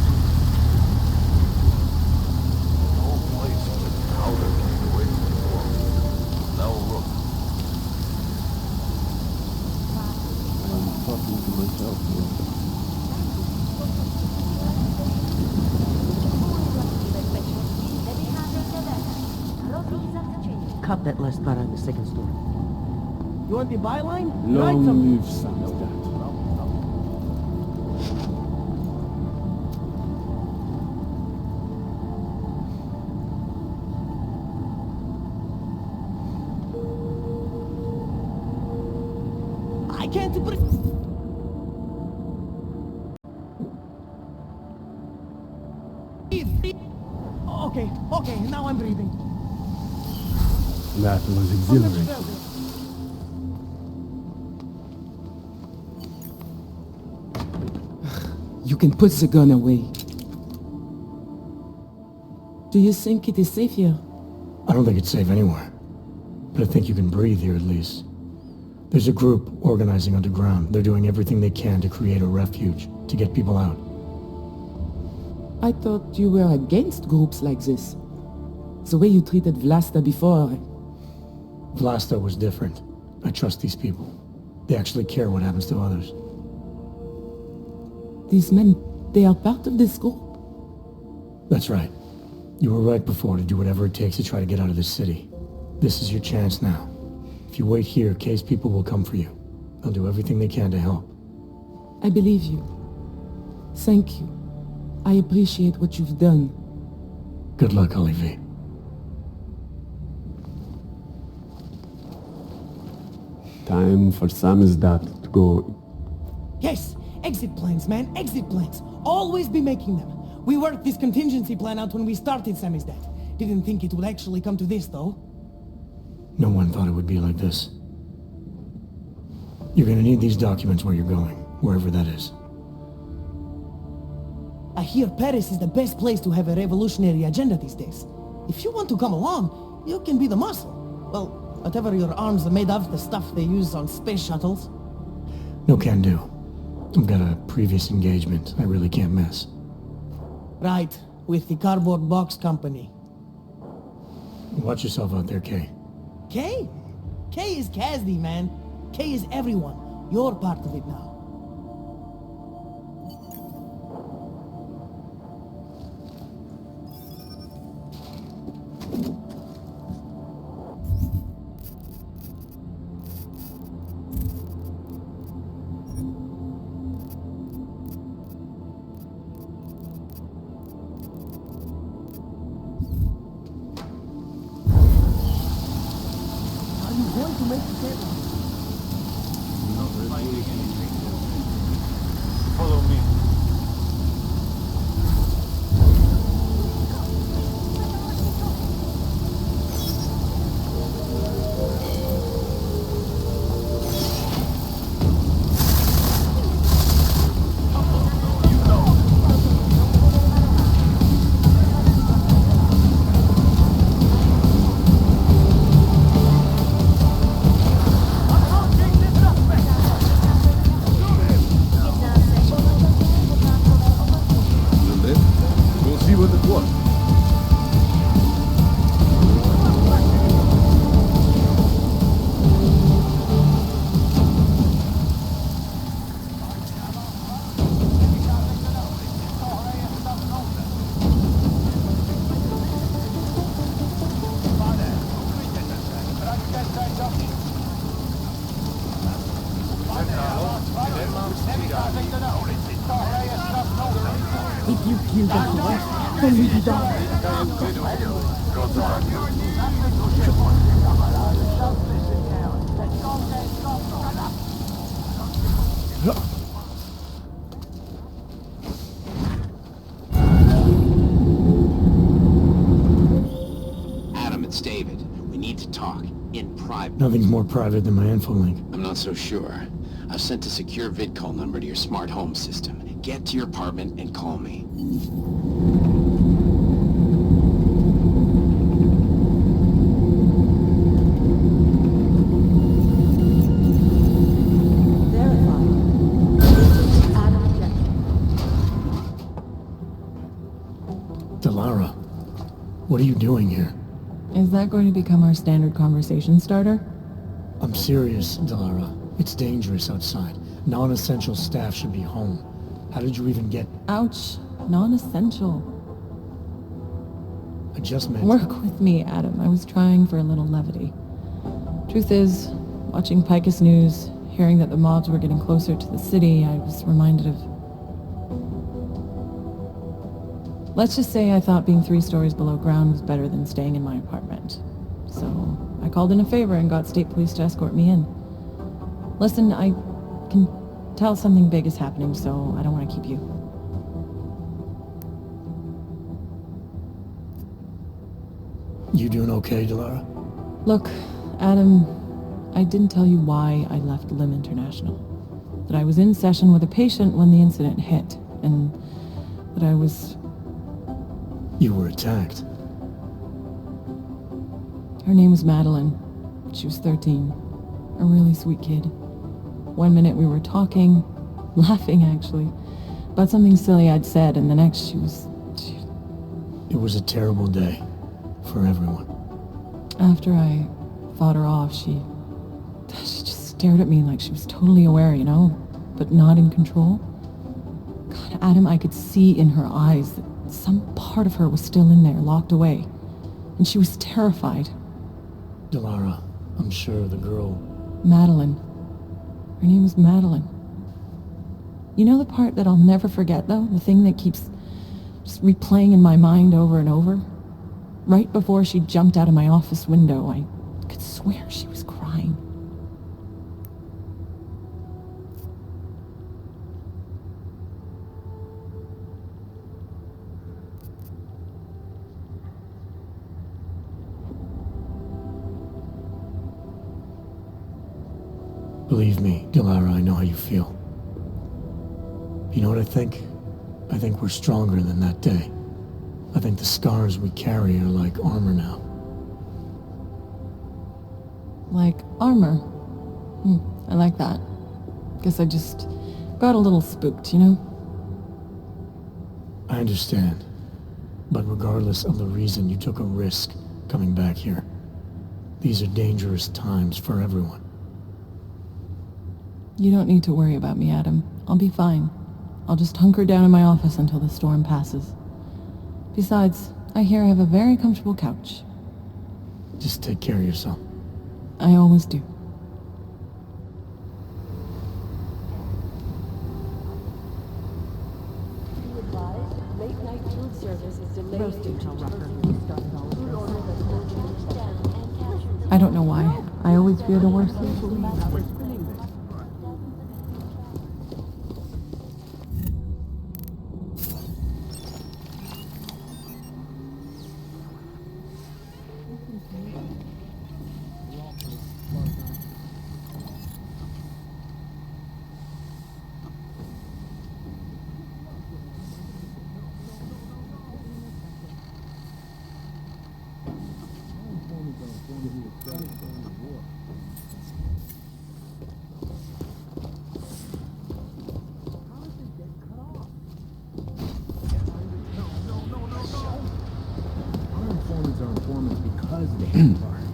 cut that last part on the second story. You want the byline? Long Write some... live Samizdat. I can't breathe. Okay, now I'm breathing. That was exhilarating. You can put the gun away. Do you think it is safe here? I don't think it's safe anywhere. But I think you can breathe here at least. There's a group organizing underground. They're doing everything they can to create a refuge, to get people out. I thought you were against groups like this. The way you treated Vlasta before. Vlasta was different. I trust these people. They actually care what happens to others. These men, they are part of this group. That's right. You were right before to do whatever it takes to try to get out of this city. This is your chance now. If you wait here, Kay's people will come for you. They'll do everything they can to help. I believe you. Thank you. I appreciate what you've done. Good luck, Olivier. Time for Samizdat to go. Yes, exit plans, man, exit plans. Always be making them. We worked this contingency plan out when we started Samizdat. Didn't think it would actually come to this, though. No one thought it would be like this. You're gonna need these documents where you're going, wherever that is. I hear Paris is the best place to have a revolutionary agenda these days. If you want to come along, you can be the muscle. Well, whatever your arms are made of, the stuff they use on space shuttles. No can do. I've got a previous engagement I really can't miss. Right, with the cardboard box company. Watch yourself out there, Kay. Kay? Kay is Kasdi, man. Kay is everyone. You're part of it now. Follow me. If you kill the horse, then we die. Adam, it's David. We need to talk. In private. Nothing's more private than my info link. I'm not so sure. I've sent a secure vid-call number to your smart home system. Get to your apartment and call me. Delara, what are you doing here? Is that going to become our standard conversation starter? I'm serious, Delara. It's dangerous outside. Non-essential staff should be home. How did you even get... Ouch. Non-essential. I just meant... Work with me, Adam. I was trying for a little levity. Truth is, watching Picus News, hearing that the mobs were getting closer to the city, I was reminded of... Let's just say I thought being 3 stories below ground was better than staying in my apartment. So I called in a favor and got state police to escort me in. Listen, I can tell something big is happening, so I don't want to keep you. You doing okay, Delara? Look, Adam, I didn't tell you why I left Lim International. That I was in session with a patient when the incident hit, and that I was... You were attacked. Her name was Madeline. She was 13. A really sweet kid. One minute we were talking, laughing actually, about something silly I'd said, and the next she was... It was a terrible day for everyone. After I fought her off, she just stared at me like she was totally aware, you know, but not in control. God, Adam, I could see in her eyes that some part of her was still in there, locked away. And she was terrified. Delara, I'm sure the girl... Madeline. Her name was Madeline. You know the part that I'll never forget, though? The thing that keeps just replaying in my mind over and over? Right before she jumped out of my office window, I could swear she was crying. Believe me, Delara, I know how you feel. You know what I think? I think we're stronger than that day. I think the scars we carry are like armor now. Like armor? I like that. Guess I just got a little spooked, you know? I understand. But regardless of the reason, you took a risk coming back here. These are dangerous times for everyone. You don't need to worry about me, Adam. I'll be fine. I'll just hunker down in my office until the storm passes. Besides, I hear I have a very comfortable couch. Just take care of yourself. I always do. I don't know why. I always fear the worst.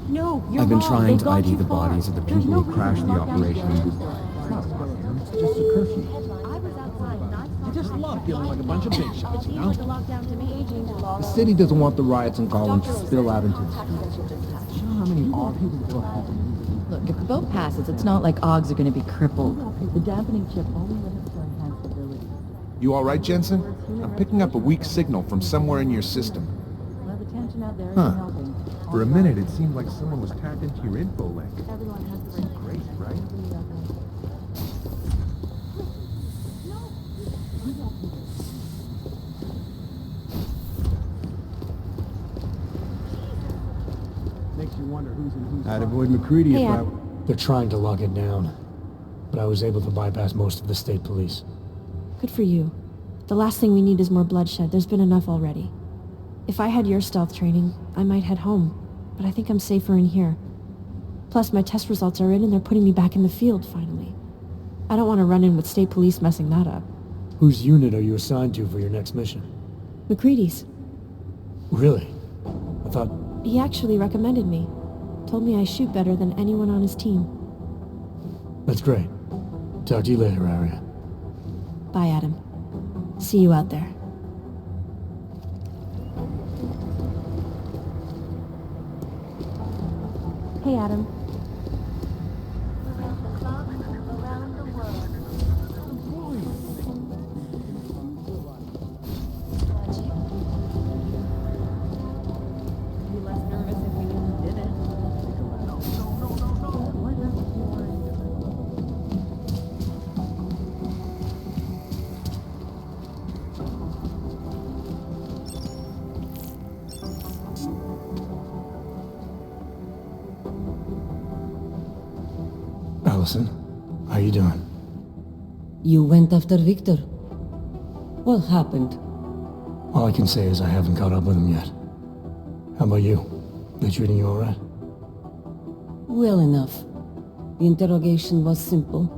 No, you're I've been wrong. trying They've to gone ID too the far. bodies of the There's people no who crashed the reason to lock down operation. Deus. It's not a curfew. It's just a curfew. I was outside and I saw I just love feeling like a bunch of big shots, you Seems know? like a lockdown to me. The city doesn't want the riots in Gotham to spill out into the streets. Do you know how many odd people still have to move? Look, if the boat passes, it's not like Oggs are going to be crippled. The dampening chip only limits our enhanced ability. You all right, Jensen? I'm picking up a weak signal from somewhere in your system. Well, the tension out there Huh. isn't helping. For a minute, it seemed like someone was tapped into your info link. Everyone has the right. Great, right? Makes you wonder who's in who's I'd avoid McCready Hey, if I... Ab. They're trying to lock it down. But I was able to bypass most of the state police. Good for you. The last thing we need is more bloodshed. There's been enough already. If I had your stealth training, I might head home. But I think I'm safer in here. Plus, my test results are in and they're putting me back in the field, finally. I don't want to run in with state police messing that up. Whose unit are you assigned to for your next mission? McCready's. Really? I thought... He actually recommended me. Told me I shoot better than anyone on his team. That's great. Talk to you later, Arya. Bye, Adam. See you out there. Hey, Adam. Be less nervous if we knew who did it. Allison, how you doing? You went after Victor. What happened? All I can say is I haven't caught up with him yet. How about you? They treating you all right? Well enough. The interrogation was simple.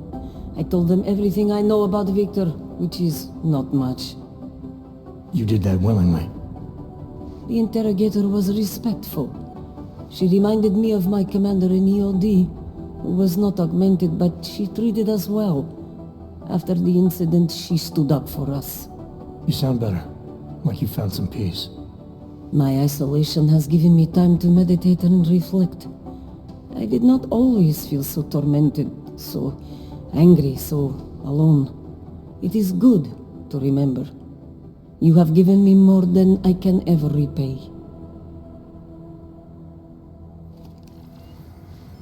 I told them everything I know about Victor, which is not much. You did that willingly. The interrogator was respectful. She reminded me of my commander in EOD, who was not augmented, but she treated us well. After the incident, she stood up for us. You sound better. Like you found some peace. My isolation has given me time to meditate and reflect. I did not always feel so tormented, so angry, so alone. It is good to remember. You have given me more than I can ever repay.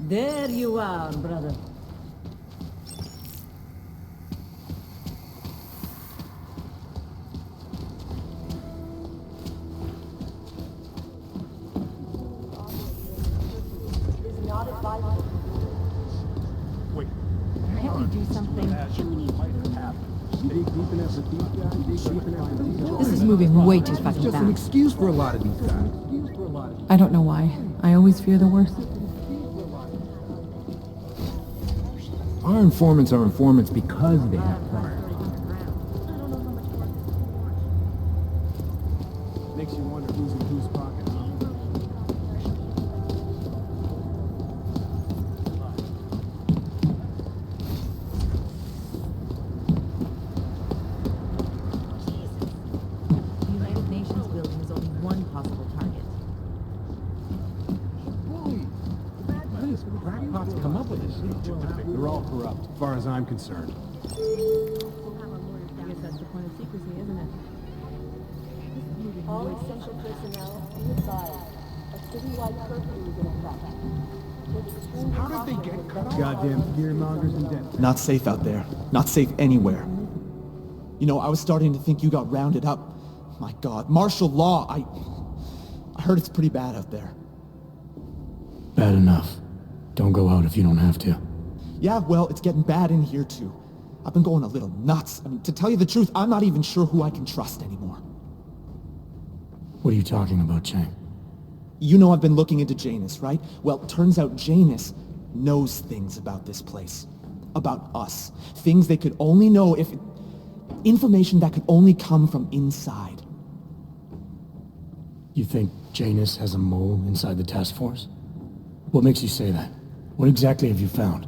There you are, brother. Wait. Can't we do something? This is moving way too fucking Just an fast. excuse for a lot of these guys. I don't know why. I always fear the worst. Our informants are informants because they have power. Makes you wonder who's in whose pocket, huh? The United Nations building is only one possible target. Crackpots come up with this. They're all corrupt, as far as I'm concerned. I guess that's the point of secrecy, isn't it? All essential personnel be advised. A citywide curfew is in effect. How did they get cut off? Goddamn fearmongers and dead. Not safe out there. Not safe anywhere. You know, I was starting to think you got rounded up. My God, martial law. I heard it's pretty bad out there. Bad enough. Don't go out if you don't have to. Yeah, well, it's getting bad in here too. I've been going a little nuts. I mean, to tell you the truth, I'm not even sure who I can trust anymore. What are you talking about, Chang? You know I've been looking into Janus, right? Well, turns out Janus knows things about this place. About us. Things they could only know if... Information that could only come from inside. You think Janus has a mole inside the task force? What makes you say that? What exactly have you found?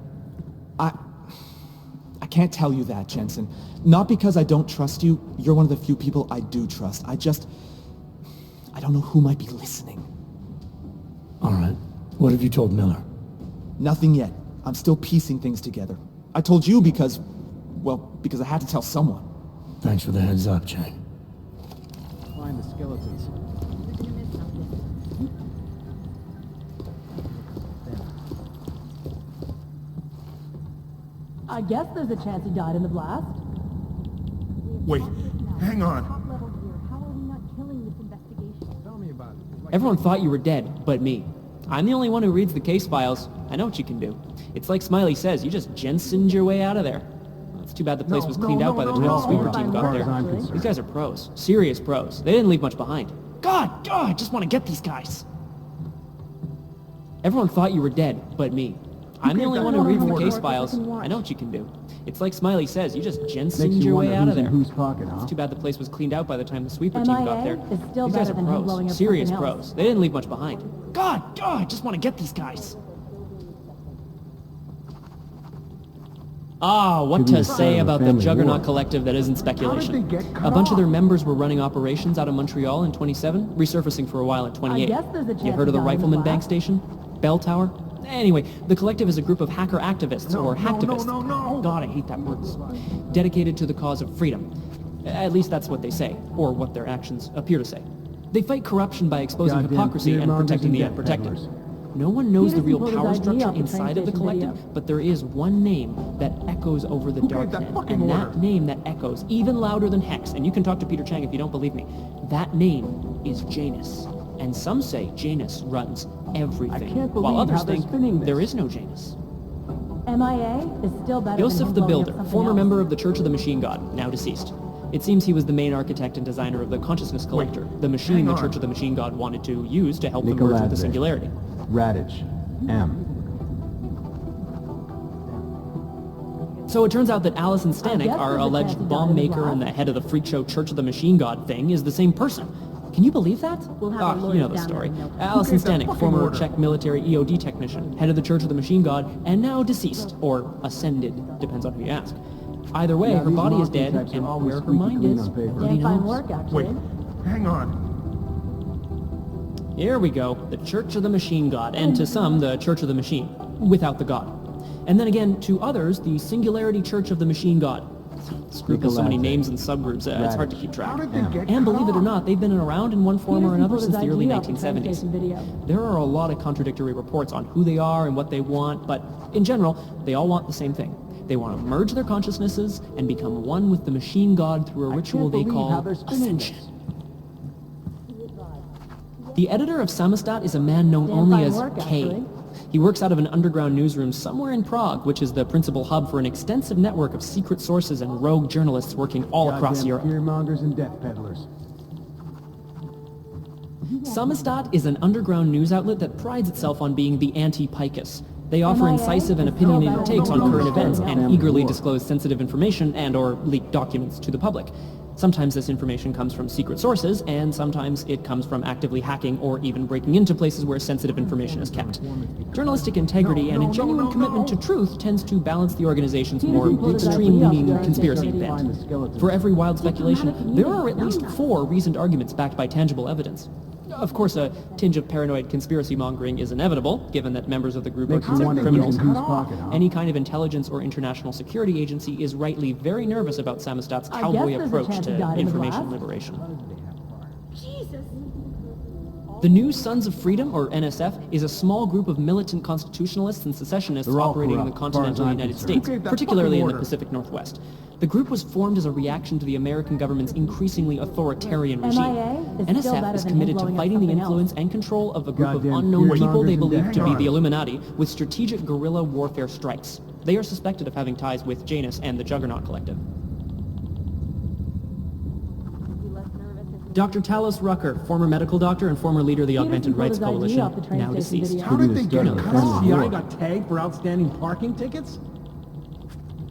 I can't tell you that, Jensen. Not because I don't trust you. You're one of the few people I do trust. I don't know who might be listening. All right. What have you told Miller? Nothing yet. I'm still piecing things together. I told you because I had to tell someone. Thanks for the heads up, Chang. Find the skeletons. I guess there's a chance he died in the blast. Wait, hang on. How are we not killing this investigation? Tell me about it. Everyone thought you were dead, but me. I'm the only one who reads the case files. I know what you can do. It's like Smiley says, you just Jensened your way out of there. Well, it's too bad the place was cleaned out by the time the sweeper team got there. These guys are pros. Serious pros. They didn't leave much behind. God, I just want to get these guys. Everyone thought you were dead, but me. I'm the only one who reads the case files. I know what you can do. It's like Smiley says, you just Jensened your way out of there. Whose pocket, huh? It's too bad the place was cleaned out by the time the sweeper team got there. is still These guys better are than him blowing pros. up Serious something else. pros. They didn't leave much behind. God, I just want to get these guys. What to say about the Juggernaut Collective that isn't speculation. A bunch of their members were running operations out of Montreal in 27, resurfacing for a while in 28. I guess there's a chance You heard of the he died in the Rifleman blast. Bank Station? Bell Tower? Anyway, the collective is a group of hacker activists, or hacktivists. God, I hate that word. Dedicated to the cause of freedom. At least that's what they say, or what their actions appear to say. They fight corruption by exposing Goddamn hypocrisy and fearmongers protecting the and death unprotected. peddlers. No one knows the Peterson real pulled his power ID structure off the train inside of the station collective, video. but there is one name that echoes over the darknet, and that name that echoes even louder than Hex, and you can talk to Peter Chang if you don't believe me, that name is Janus. And some say Janus runs everything, can't while believe others how they're think spinning this. there is no Janus. MIA is still better Joseph than the him blowing up Builder, something former else. member of the Church of the Machine God, now deceased. It seems he was the main architect and designer of the Consciousness Collector, the machine the Church of the Machine God wanted to use to help them merge with the Singularity. Radich. M. So it turns out that Allison Stanek, guess our there's a alleged chance he bomb died in maker the and the head of the freak show Church of the Machine God thing, is the same person. Can you believe that? We'll have our You lawyers know the down story. there and they'll- Allison Who gave that Stanek, fucking former order? Czech military EOD technician, head of the Church of the Machine God, and now deceased, or ascended, depends on who you ask. Either way, her these body is monster dead, types are and always where her squeaky mind clean is, on paper. nobody Damn fine knows. work, actually. Wait, hang on. Here we go, the Church of the Machine God, and to some, the Church of the Machine, without the God. And then again, to others, the Singularity Church of the Machine God. This group has so many names and subgroups, it's hard to keep track. How did they get And cut believe it or off? not, they've been around in one form or Peterson another pulled since his the early ID off the train 1970s. station video. There are a lot of contradictory reports on who they are and what they want, but in general, they all want the same thing. They want to merge their consciousnesses and become one with the Machine God through a ritual they call Ascension. The editor of Samostat is a man known Damn only fine as work, K. actually. He works out of an underground newsroom somewhere in Prague, which is the principal hub for an extensive network of secret sources and rogue journalists working all across Europe. Fearmongers and death peddlers. Samostat is an underground news outlet that prides itself on being the anti-Picus. They offer MIA incisive and is still opinionated better takes than on current Blue events Sky. and eagerly disclose sensitive information and or leak documents to the public. Sometimes this information comes from secret sources, and sometimes it comes from actively hacking or even breaking into places where sensitive information is kept. Journalistic integrity and a genuine commitment to truth tends to balance the organization's more extreme-leaning conspiracy bent. For every wild speculation, there are at least 4 reasoned arguments backed by tangible evidence. Of course, a tinge of paranoid conspiracy mongering is inevitable, given that members of the group are Makes you considered wonder criminals. who's in whose pocket, huh? Any kind of intelligence or international security agency is rightly very nervous about Samostat's I cowboy guess there's a approach chance he to died in the information blast. liberation. Jesus! The New Sons of Freedom, or NSF, is a small group of militant constitutionalists and secessionists They're all operating in the corrupt, as far as continental I'm United concerned. States, Who gave that particularly in fucking the order? Pacific Northwest. The group was formed as a reaction to the American government's increasingly authoritarian regime. MIA is still NSF better is than committed him to blowing up fighting the something influence else. and control of a group Goddamn of unknown people they fearmongers believe and to be death the Illuminati with strategic guerrilla warfare strikes. They are suspected of having ties with Janus and the Juggernaut Collective. Dr. Talos Rucker, former medical doctor and former leader of the Augmented Rights Coalition, now deceased. How did they get cut off? CIA got tagged for outstanding parking tickets?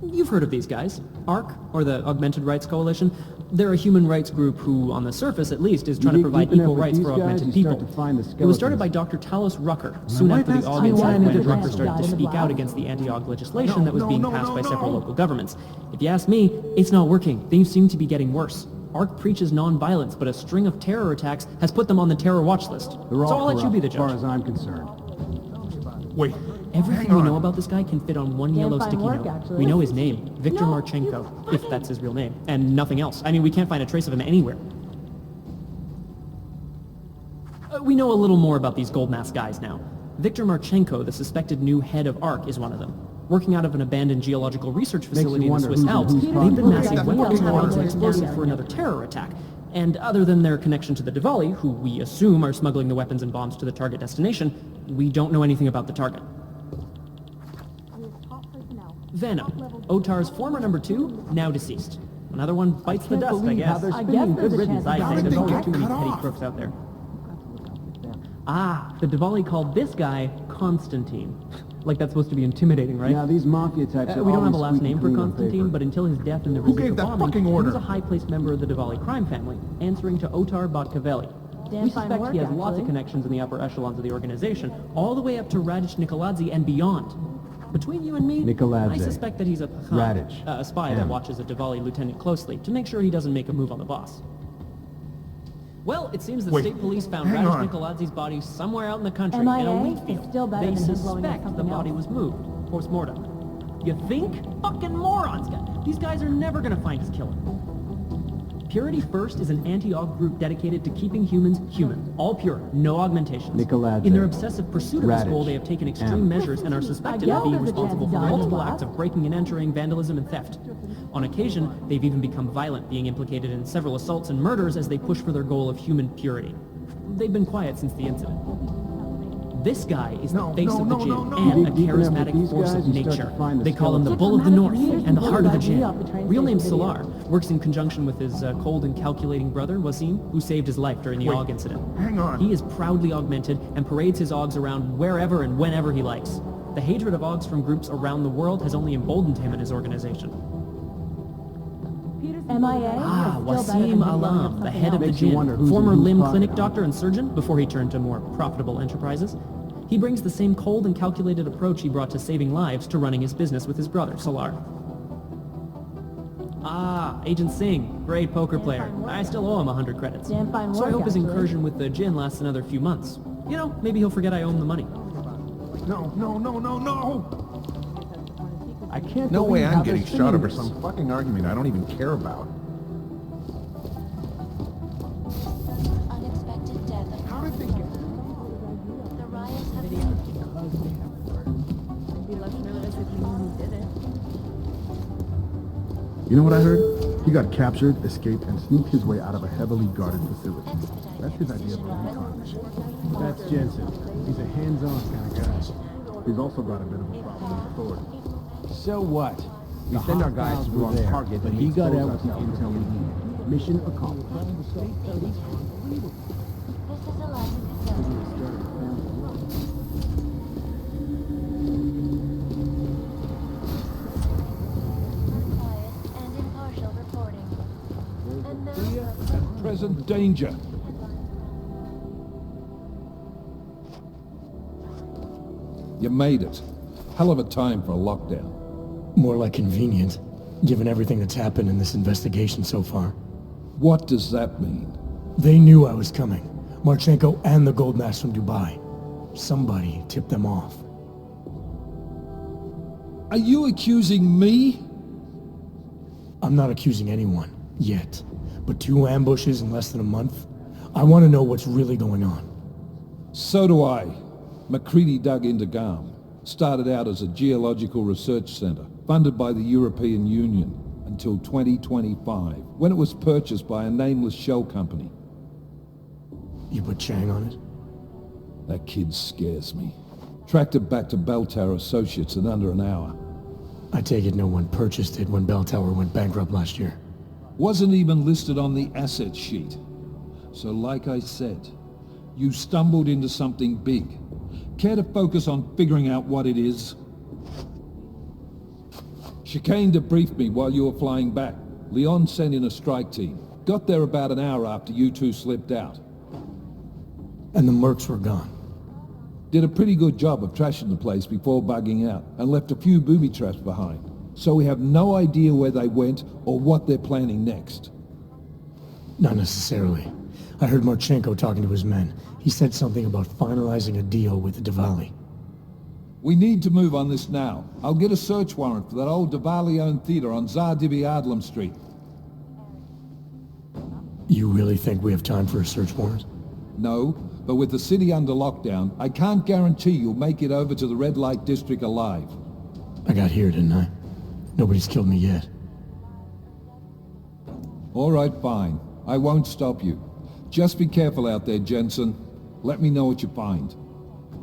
You've heard of these guys. ARC, or the Augmented Rights Coalition. They're a human rights group who, on the surface at least, is trying to dig provide deep enough equal with rights these for guys, augmented you people. start to find the It was started by skeletons. Dr. Talos Rucker, soon wife after the asked AUG me and why I Augmented did Rucker that. started to speak out against the anti-AUG legislation that was being passed by several no. local governments. If you ask me, it's not working. Things seem to be getting worse. ARC preaches non-violence, but a string of terror attacks has put them on the terror watch list. They're So all I'll let you be the corrupt, as far judge. as I'm concerned. Wait, Everything hang we on. know about this guy can fit on one Damn yellow fine sticky work, note. actually. We know his name, Viktor Marchenko, if that's his real name, and nothing else. I mean, we can't find a trace of him anywhere. We know a little more about these gold mask guys now. Viktor Marchenko, the suspected new head of ARC, is one of them. Working out of an abandoned geological research facility in the wonder Swiss who's in Alps, whose they've pocket. been massing That weapons fucking rounds and order. explosives for another terror attack. And other than their connection to the Diwali, who we assume are smuggling the weapons and bombs to the target destination, we don't know anything about the target. Venom, Otar's former number 2, now deceased. Another one bites the dust, I guess. I guess there's a chance he I died say in the there's always blast. too many cut petty off? crooks out there. Ah, the Diwali called this guy Constantine. Like that's supposed to be intimidating, right? Yeah, these mafia types are We don't have a always last squeaky name for clean on Constantine, paper. but until his death in the Who Rosita gave that bombing, fucking he was order? a high-placed member of the Diwali crime family, answering to Otar Botkavelli. Damn We fine suspect work, he has lots of actually. connections in the upper echelons of the organization, all the way up to Radic Nikoladze and beyond. Between you and me, Nikoladze. I suspect that he's a pacha, Radic. a spy that M. watches a Diwali lieutenant closely to make sure he doesn't make a move on the boss. Well, it seems the Wait, state police found hang Radish on. Nikoladze's body somewhere out in the country MIA in a wheat is field. still better They than him blowing up suspect the something body else. was moved, post-mortem. You think? Fucking morons! These guys are never gonna find his killer. Purity First is an anti-aug group dedicated to keeping humans human. All pure, no augmentations. Nikoladze. In their obsessive pursuit of this goal, Radish. they have taken extreme M. measures and are suspected I of being guess there's a responsible for chance multiple Donnie acts of breaking and entering, vandalism, and theft. On occasion, they've even become violent, being implicated in several assaults and murders as they push for their goal of human purity. They've been quiet since the incident. This guy is the face of the jam and a charismatic force of nature. They call him the Bull of the North and the heart of the jam. Real name Solar. Works in conjunction with his cold and calculating brother, Wasim, who saved his life during the AUG incident. Hang on. He is proudly augmented and parades his AUGs around wherever and whenever he likes. The hatred of AUGs from groups around the world has only emboldened him and his organization. MIA Ah, is still better than him Wasim blowing up Alam, the something head of the else. gym, former limb clinic doctor and surgeon before he turned to more profitable enterprises. He brings the same cold and calculated approach he brought to saving lives to running his business with his brother, Solar. Ah, Agent Singh, great poker player. I still owe him 100 credits. Damn fine So I work, hope his actually. incursion with the gin lasts another few months. You know, maybe he'll forget I owe him the money. No, no, no, no, no! I can't No way believe I'm how getting they're shot over seeing some fucking argument I don't even care about. Unexpected death. How did they get... The riots have You know what I heard? He got captured, escaped, and sneaked his way out of a heavily guarded facility. That's his idea of a recon mission. That's Jensen. He's a hands-on kind of guy. He's also got a bit of a problem with authority. So what? We send our guys to the wrong target, but and he we got expose out with the ourselves. intel we needed. Mission accomplished. This is a lesson. Unbiased and impartial reporting. And now And present danger. You made it. Hell of a time for a lockdown. More like convenient, given everything that's happened in this investigation so far. What does that mean? They knew I was coming. Marchenko and the gold mask from Dubai. Somebody tipped them off. Are you accusing me? I'm not accusing anyone, yet. But 2 ambushes in less than a month? I want to know what's really going on. So do I. McCready dug into GARM. Started out as a geological research center, funded by the European Union, until 2025, when it was purchased by a nameless shell company. You put Chang on it? That kid scares me. Tracked it back to Bell Tower Associates in under an hour. I take it no one purchased it when Bell Tower went bankrupt last year. Wasn't even listed on the asset sheet. So like I said, you stumbled into something big. Care to focus on figuring out what it is? Chicane debriefed me while you were flying back. Leon sent in a strike team. Got there about an hour after you two slipped out. And the mercs were gone. Did a pretty good job of trashing the place before bugging out, and left a few booby traps behind. So we have no idea where they went or what they're planning next. Not necessarily. I heard Marchenko talking to his men. He said something about finalizing a deal with Diwali. We need to move on this now. I'll get a search warrant for that old Diwali-owned theater on Zardibi Adlam Street. You really think we have time for a search warrant? No, but with the city under lockdown, I can't guarantee you'll make it over to the red light district alive. I got here, didn't I? Nobody's killed me yet. All right, fine. I won't stop you. Just be careful out there, Jensen. Let me know what you find.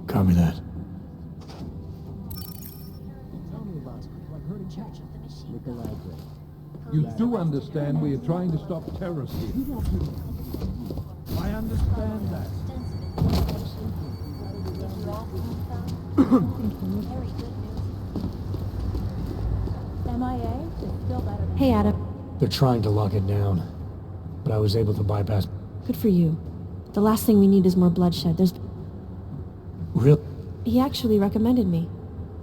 Copy that. You do understand we are trying to stop terrorists here. I understand that. MIA is still better than Hey, Adam. They're trying to lock it down, but I was able to bypass... Good for you. The last thing we need is more bloodshed. There's... Real... He actually recommended me.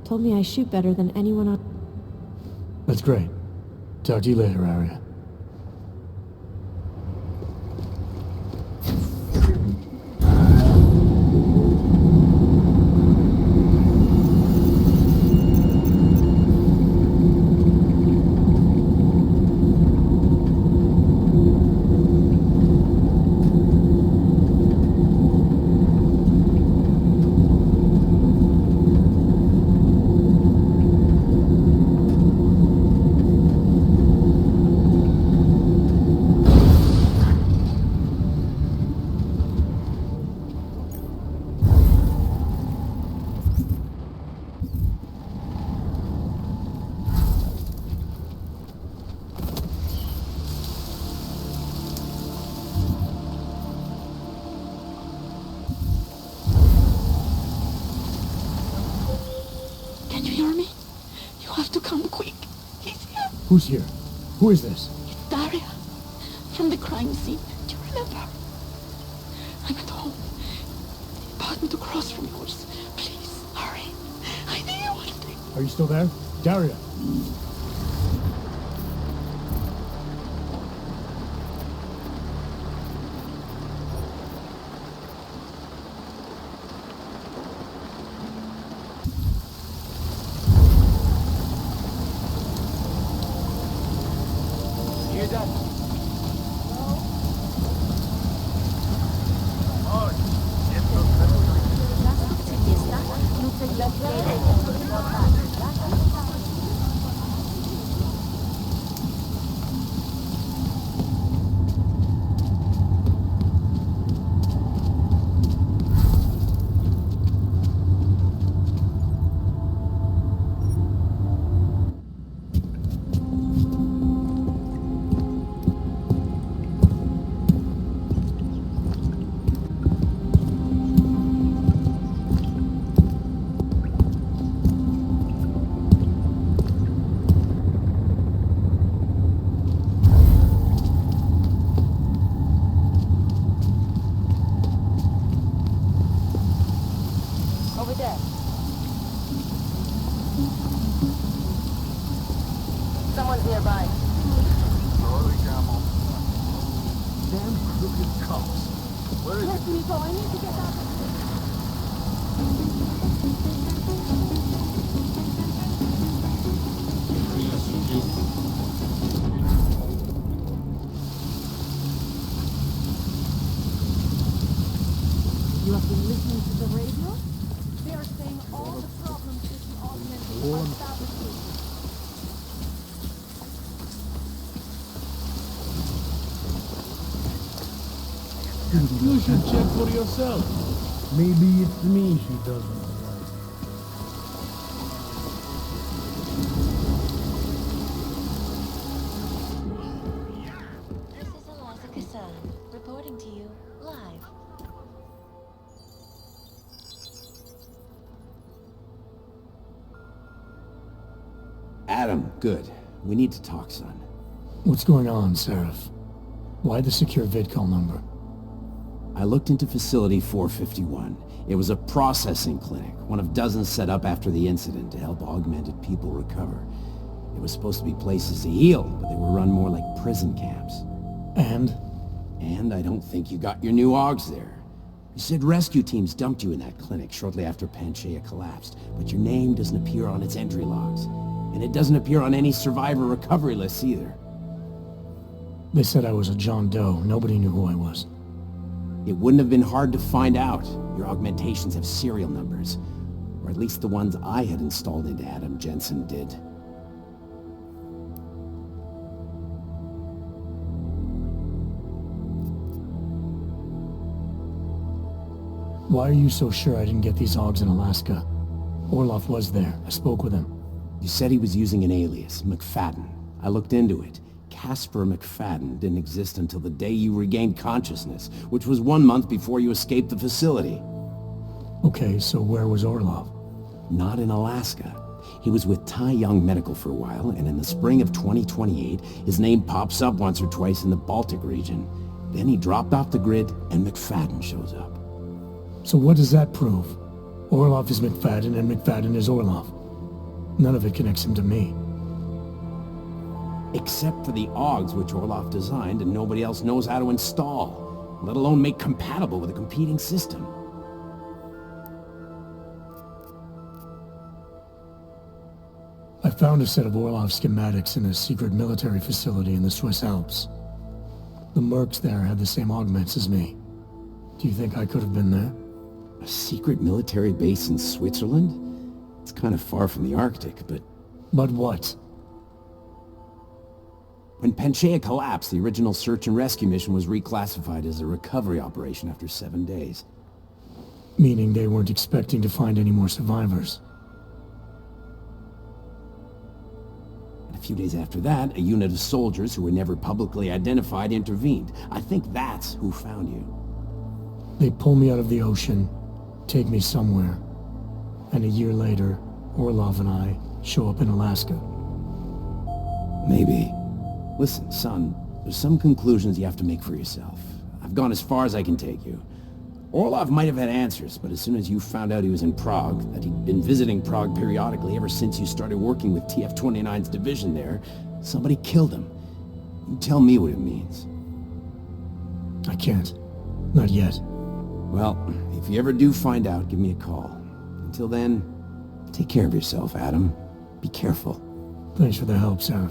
Told me I shoot better than anyone on... That's great. Talk to you later, Arya. Who's here? Who is this? Daria, from the crime scene. Do you remember? I'm at home. The apartment across from yours. Please, hurry. I need you one thing. Are you still there? Daria! Hear that? Over there. Someone's nearby. Damn crooked cops. Where is it? Let me go. I need to get out of here. You have been listening to the radio? They are saying all the problems with the augmented are fabricated. You should check for yourself. Maybe it's me she doesn't like. This is Eliza Kassan, reporting to you live. Adam, good. We need to talk, son. What's going on, Seraph? Why the secure vidcall number? I looked into Facility 451. It was a processing clinic, one of dozens set up after the incident to help augmented people recover. It was supposed to be places to heal, but they were run more like prison camps. And? And I don't think you got your new augs there. You said rescue teams dumped you in that clinic shortly after Panchaea collapsed, but your name doesn't appear on its entry logs. And it doesn't appear on any survivor recovery lists either. They said I was a John Doe. Nobody knew who I was. It wouldn't have been hard to find out. Your augmentations have serial numbers. Or at least the ones I had installed into Adam Jensen did. Why are you so sure I didn't get these augs in Alaska? Orloff was there. I spoke with him. You said he was using an alias, McFadden. I looked into it. Casper McFadden didn't exist until the day you regained consciousness, which was 1 month before you escaped the facility. Okay, so where was Orloff? Not in Alaska. He was with Tai Young Medical for a while, and in the spring of 2028, his name pops up once or twice in the Baltic region. Then he dropped off the grid, and McFadden shows up. So what does that prove? Orloff is McFadden, and McFadden is Orloff. None of it connects him to me. Except for the augs which Orloff designed and nobody else knows how to install, let alone make compatible with a competing system. I found a set of Orloff schematics in a secret military facility in the Swiss Alps. The mercs there had the same augments as me. Do you think I could have been there? A secret military base in Switzerland? It's kind of far from the Arctic, but... But what? When Panchaea collapsed, the original search and rescue mission was reclassified as a recovery operation after 7 days. Meaning they weren't expecting to find any more survivors. And a few days after that, a unit of soldiers who were never publicly identified intervened. I think that's who found you. They pull me out of the ocean, take me somewhere, and a year later, Orlov and I show up in Alaska. Maybe. Listen, son, there's some conclusions you have to make for yourself. I've gone as far as I can take you. Orlov might have had answers, but as soon as you found out he was in Prague, that he'd been visiting Prague periodically ever since you started working with TF-29's division there, somebody killed him. You tell me what it means. I can't. Not yet. Well, if you ever do find out, give me a call. Until then, take care of yourself, Adam. Be careful. Thanks for the help, Sarah.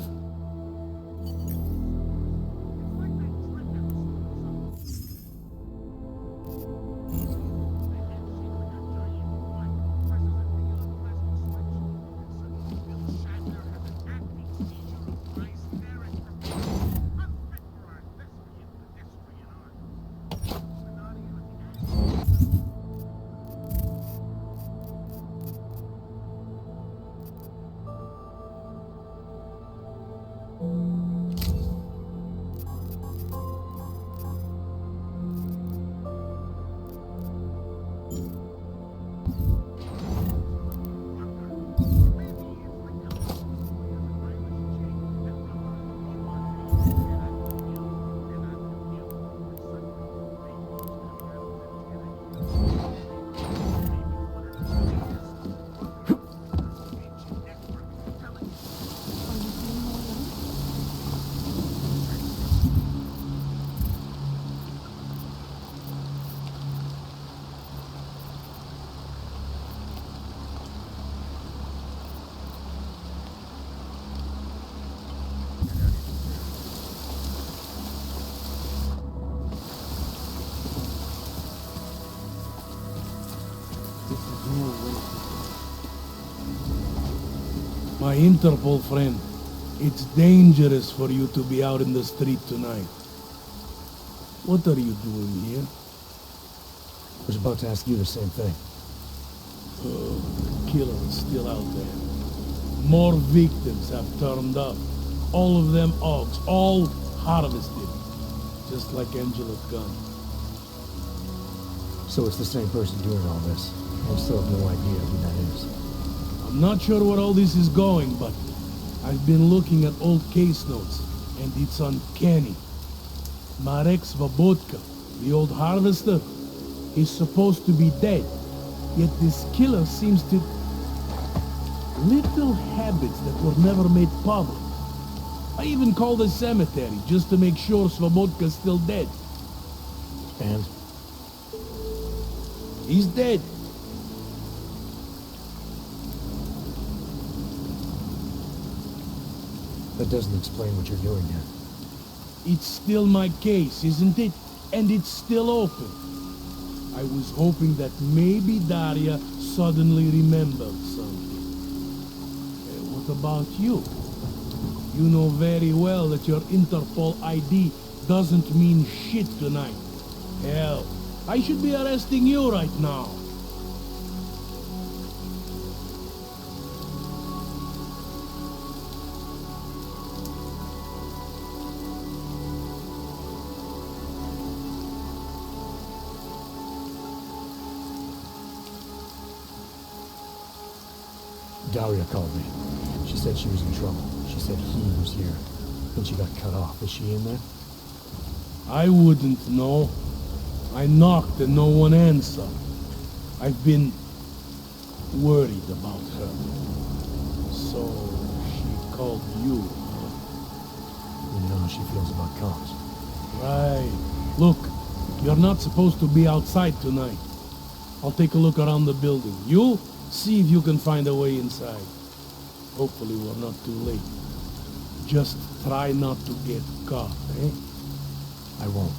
My Interpol friend, it's dangerous for you to be out in the street tonight. What are you doing here? I was about to ask you the same thing. Oh, the killer is still out there. More victims have turned up. All of them Augs, all harvested. Just like Angela's gun. So it's the same person doing all this. I still have no idea who that is. I'm not sure where all this is going, but I've been looking at old case notes, and it's uncanny. Marek Svobodka, the old harvester, is supposed to be dead, yet this killer seems to... Little habits that were never made public. I even called the cemetery just to make sure Svobodka's still dead. And? He's dead. That doesn't explain what you're doing here. It's still my case, isn't it? And it's still open. I was hoping that maybe Daria suddenly remembered something. What about you? You know very well that your Interpol ID doesn't mean shit tonight. Hell, I should be arresting you right now. Daria called me. She said she was in trouble. She said he was here. Then she got cut off. Is she in there? I wouldn't know. I knocked and no one answered. I've been worried about her. So she called you, huh? You know how she feels about cops. Right. Look, you're not supposed to be outside tonight. I'll take a look around the building. You see if you can find a way inside. Hopefully we're not too late. Just try not to get caught, eh? I won't.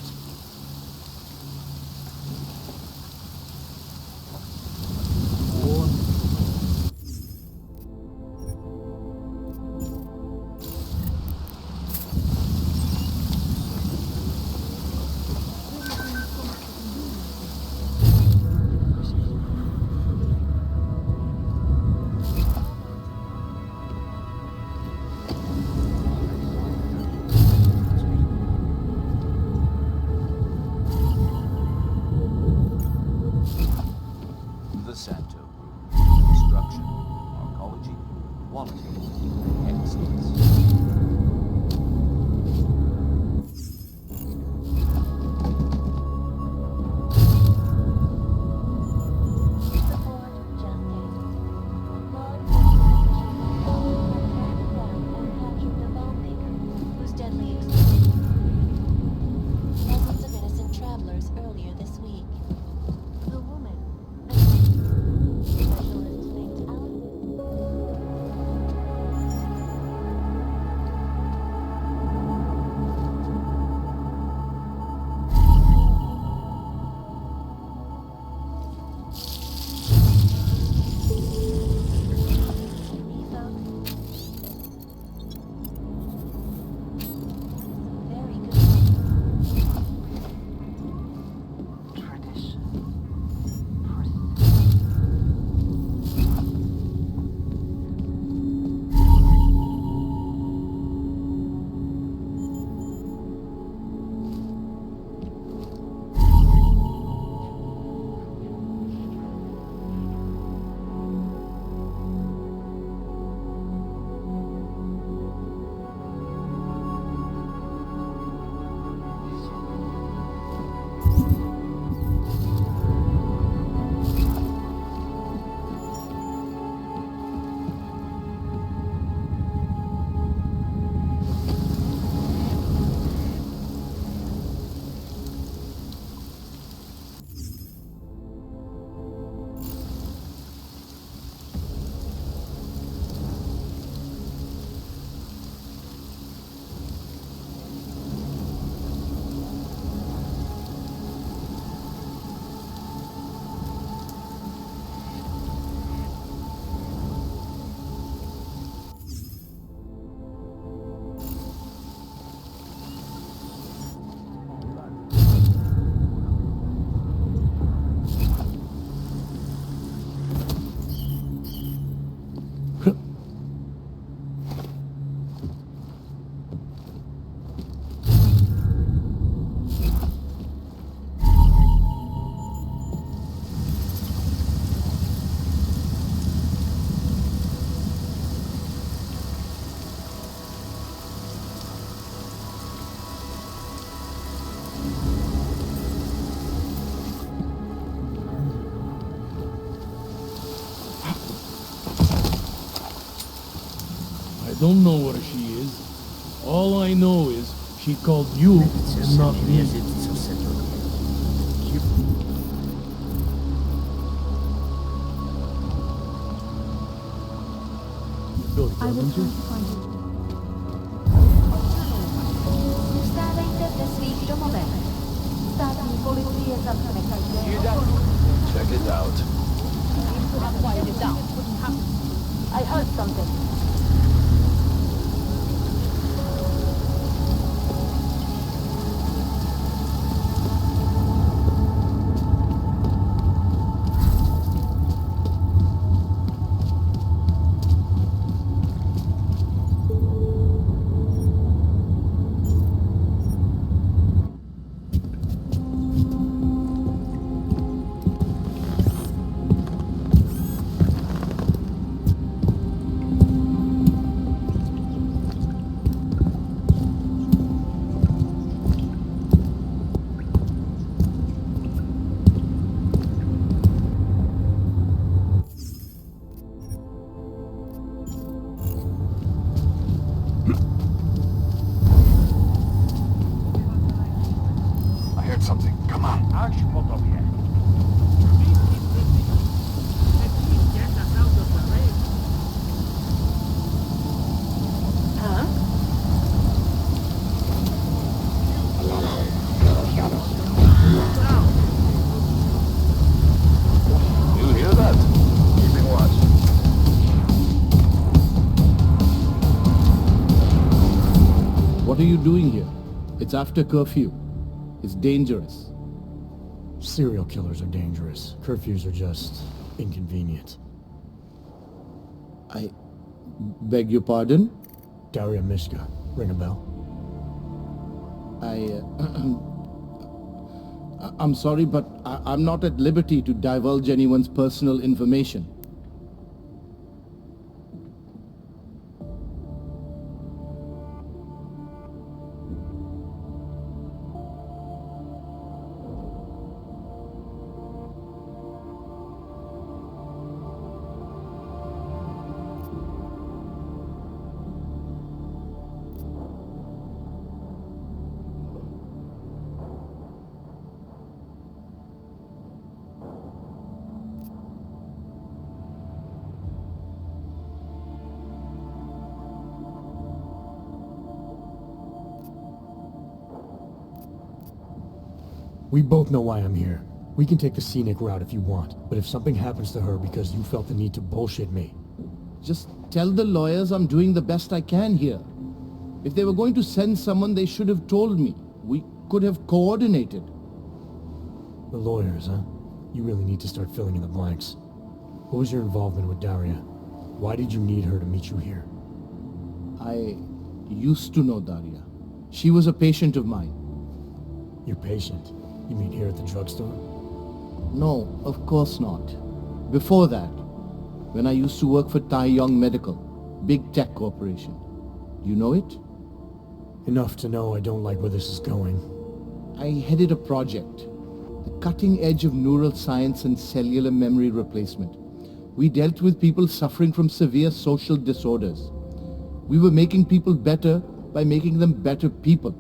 don't know where she is. All I know is she called you and not me. I will try to find you. Usare interdescrivere moment. Stati polizia Check it out. Quiet it down. I heard something. I heard something. Come on. You hear that? Keeping watch. What are you doing here? It's after curfew. It's dangerous. Serial killers are dangerous. Curfews are just inconvenient. I beg your pardon? Daria Mishka. Ring a bell? I'm sorry, but I'm not at liberty to divulge anyone's personal information. We both know why I'm here. We can take the scenic route if you want, but if something happens to her because you felt the need to bullshit me... Just tell the lawyers I'm doing the best I can here. If they were going to send someone, they should have told me. We could have coordinated. The lawyers, huh? You really need to start filling in the blanks. What was your involvement with Daria? Why did you need her to meet you here? I used to know Daria. She was a patient of mine. Your patient? You mean here at the drugstore? No, of course not. Before that, when I used to work for Tai Yong Medical, big tech corporation. You know it? Enough to know I don't like where this is going. I headed a project, the cutting edge of neural science and cellular memory replacement. We dealt with people suffering from severe social disorders. We were making people better by making them better people.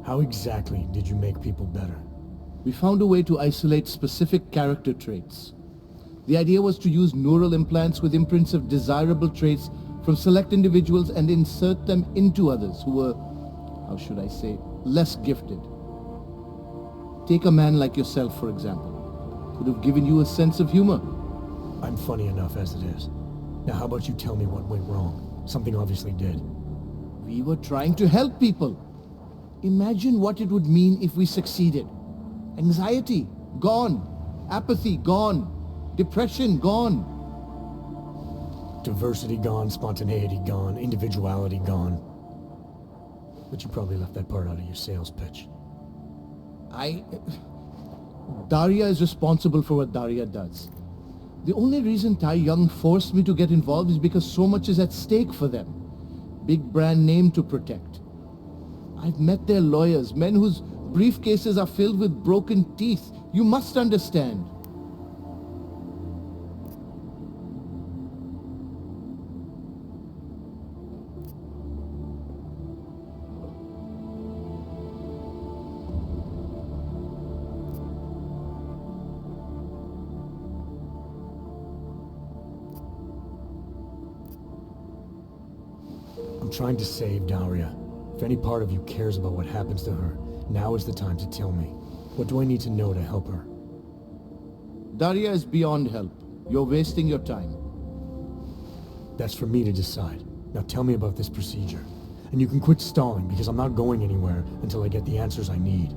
How exactly did you make people better? We found a way to isolate specific character traits. The idea was to use neural implants with imprints of desirable traits from select individuals and insert them into others who were, how should I say, less gifted. Take a man like yourself, for example. Could have given you a sense of humor. I'm funny enough as it is. Now how about you tell me what went wrong? Something obviously did. We were trying to help people. Imagine what it would mean if we succeeded. Anxiety, gone. Apathy, gone. Depression, gone. Diversity gone, spontaneity gone, individuality gone. But you probably left that part out of your sales pitch. Daria is responsible for what Daria does. The only reason Tai Young forced me to get involved is because so much is at stake for them. Big brand name to protect. I've met their lawyers, men whose briefcases are filled with broken teeth. You must understand. I'm trying to save Daria. If any part of you cares about what happens to her, now is the time to tell me. What do I need to know to help her? Daria is beyond help. You're wasting your time. That's for me to decide. Now tell me about this procedure. And you can quit stalling, because I'm not going anywhere until I get the answers I need.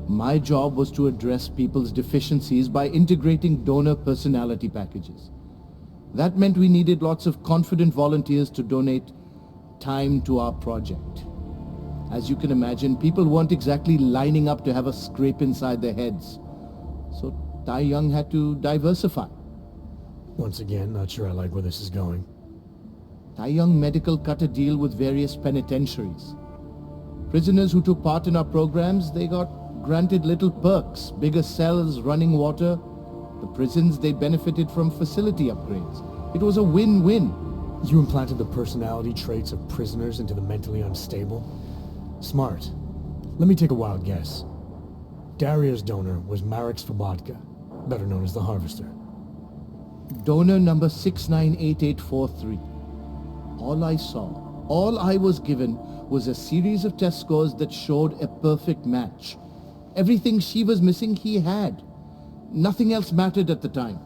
My job was to address people's deficiencies by integrating donor personality packages. That meant we needed lots of confident volunteers to donate time to our project. As you can imagine, people weren't exactly lining up to have a scrape inside their heads. So Tai Young had to diversify. Once again, not sure I like where this is going. Tai Young Medical cut a deal with various penitentiaries. Prisoners who took part in our programs, they got granted little perks, bigger cells, running water. The prisons, they benefited from facility upgrades. It was a win-win. You implanted the personality traits of prisoners into the mentally unstable? Smart. Let me take a wild guess. Daria's donor was Marek Svobotka, better known as the Harvester. Donor number 698843. All I saw, all I was given, was a series of test scores that showed a perfect match. Everything she was missing, he had. Nothing else mattered at the time.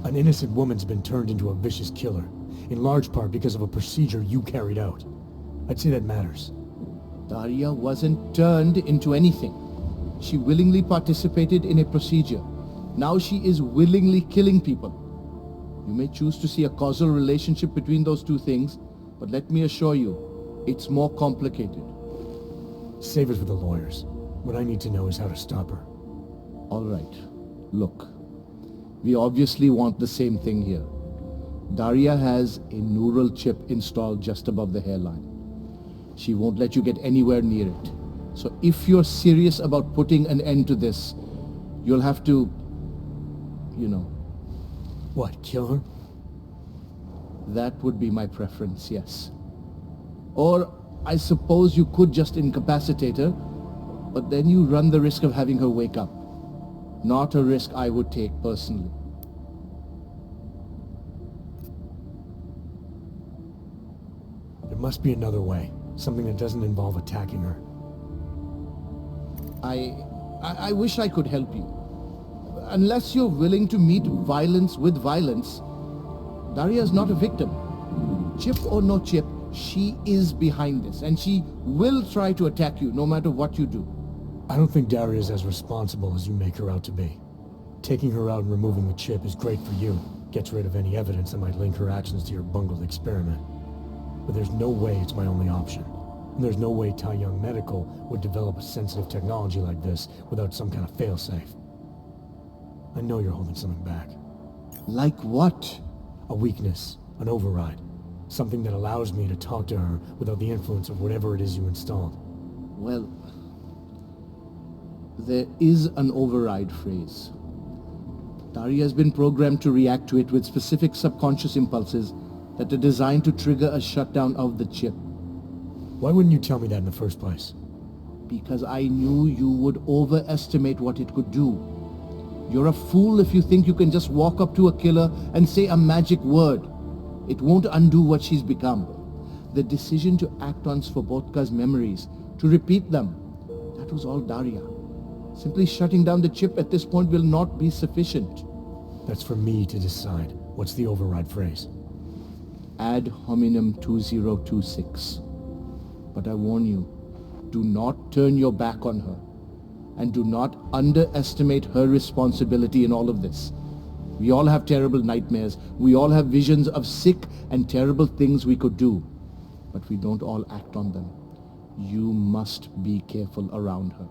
An innocent woman's been turned into a vicious killer, in large part because of a procedure you carried out. I'd say that matters. Daria wasn't turned into anything. She willingly participated in a procedure. Now she is willingly killing people. You may choose to see a causal relationship between those two things, but let me assure you, it's more complicated. Save it for the lawyers. What I need to know is how to stop her. All right. Look. We obviously want the same thing here. Daria has a neural chip installed just above the hairline. She won't let you get anywhere near it. So if you're serious about putting an end to this, you'll have to, you know. What, kill her? That would be my preference, yes. Or I suppose you could just incapacitate her, but then you run the risk of having her wake up. Not a risk I would take personally. There must be another way. Something that doesn't involve attacking her. I wish I could help you. Unless you're willing to meet violence with violence, Daria's not a victim. Chip or no chip, she is behind this, and she will try to attack you no matter what you do. I don't think Daria's as responsible as you make her out to be. Taking her out and removing the chip is great for you. Gets rid of any evidence that might link her actions to your bungled experiment. But there's no way it's my only option. And there's no way Tai Young Medical would develop a sensitive technology like this without some kind of failsafe. I know you're holding something back. Like what? A weakness, an override. Something that allows me to talk to her without the influence of whatever it is you installed. Well, there is an override phrase. Daria has been programmed to react to it with specific subconscious impulses that are designed to trigger a shutdown of the chip. Why wouldn't you tell me that in the first place? Because I knew you would overestimate what it could do. You're a fool if you think you can just walk up to a killer and say a magic word. It won't undo what she's become. The decision to act on Svobodka's memories, to repeat them, that was all Daria. Simply shutting down the chip at this point will not be sufficient. That's for me to decide. What's the override phrase? Ad hominem 2026. But I warn you, Do not turn your back on her. And do not underestimate her responsibility in all of this. We all have terrible nightmares. We all have visions of sick and terrible things we could do. But we don't all act on them. You must be careful around her.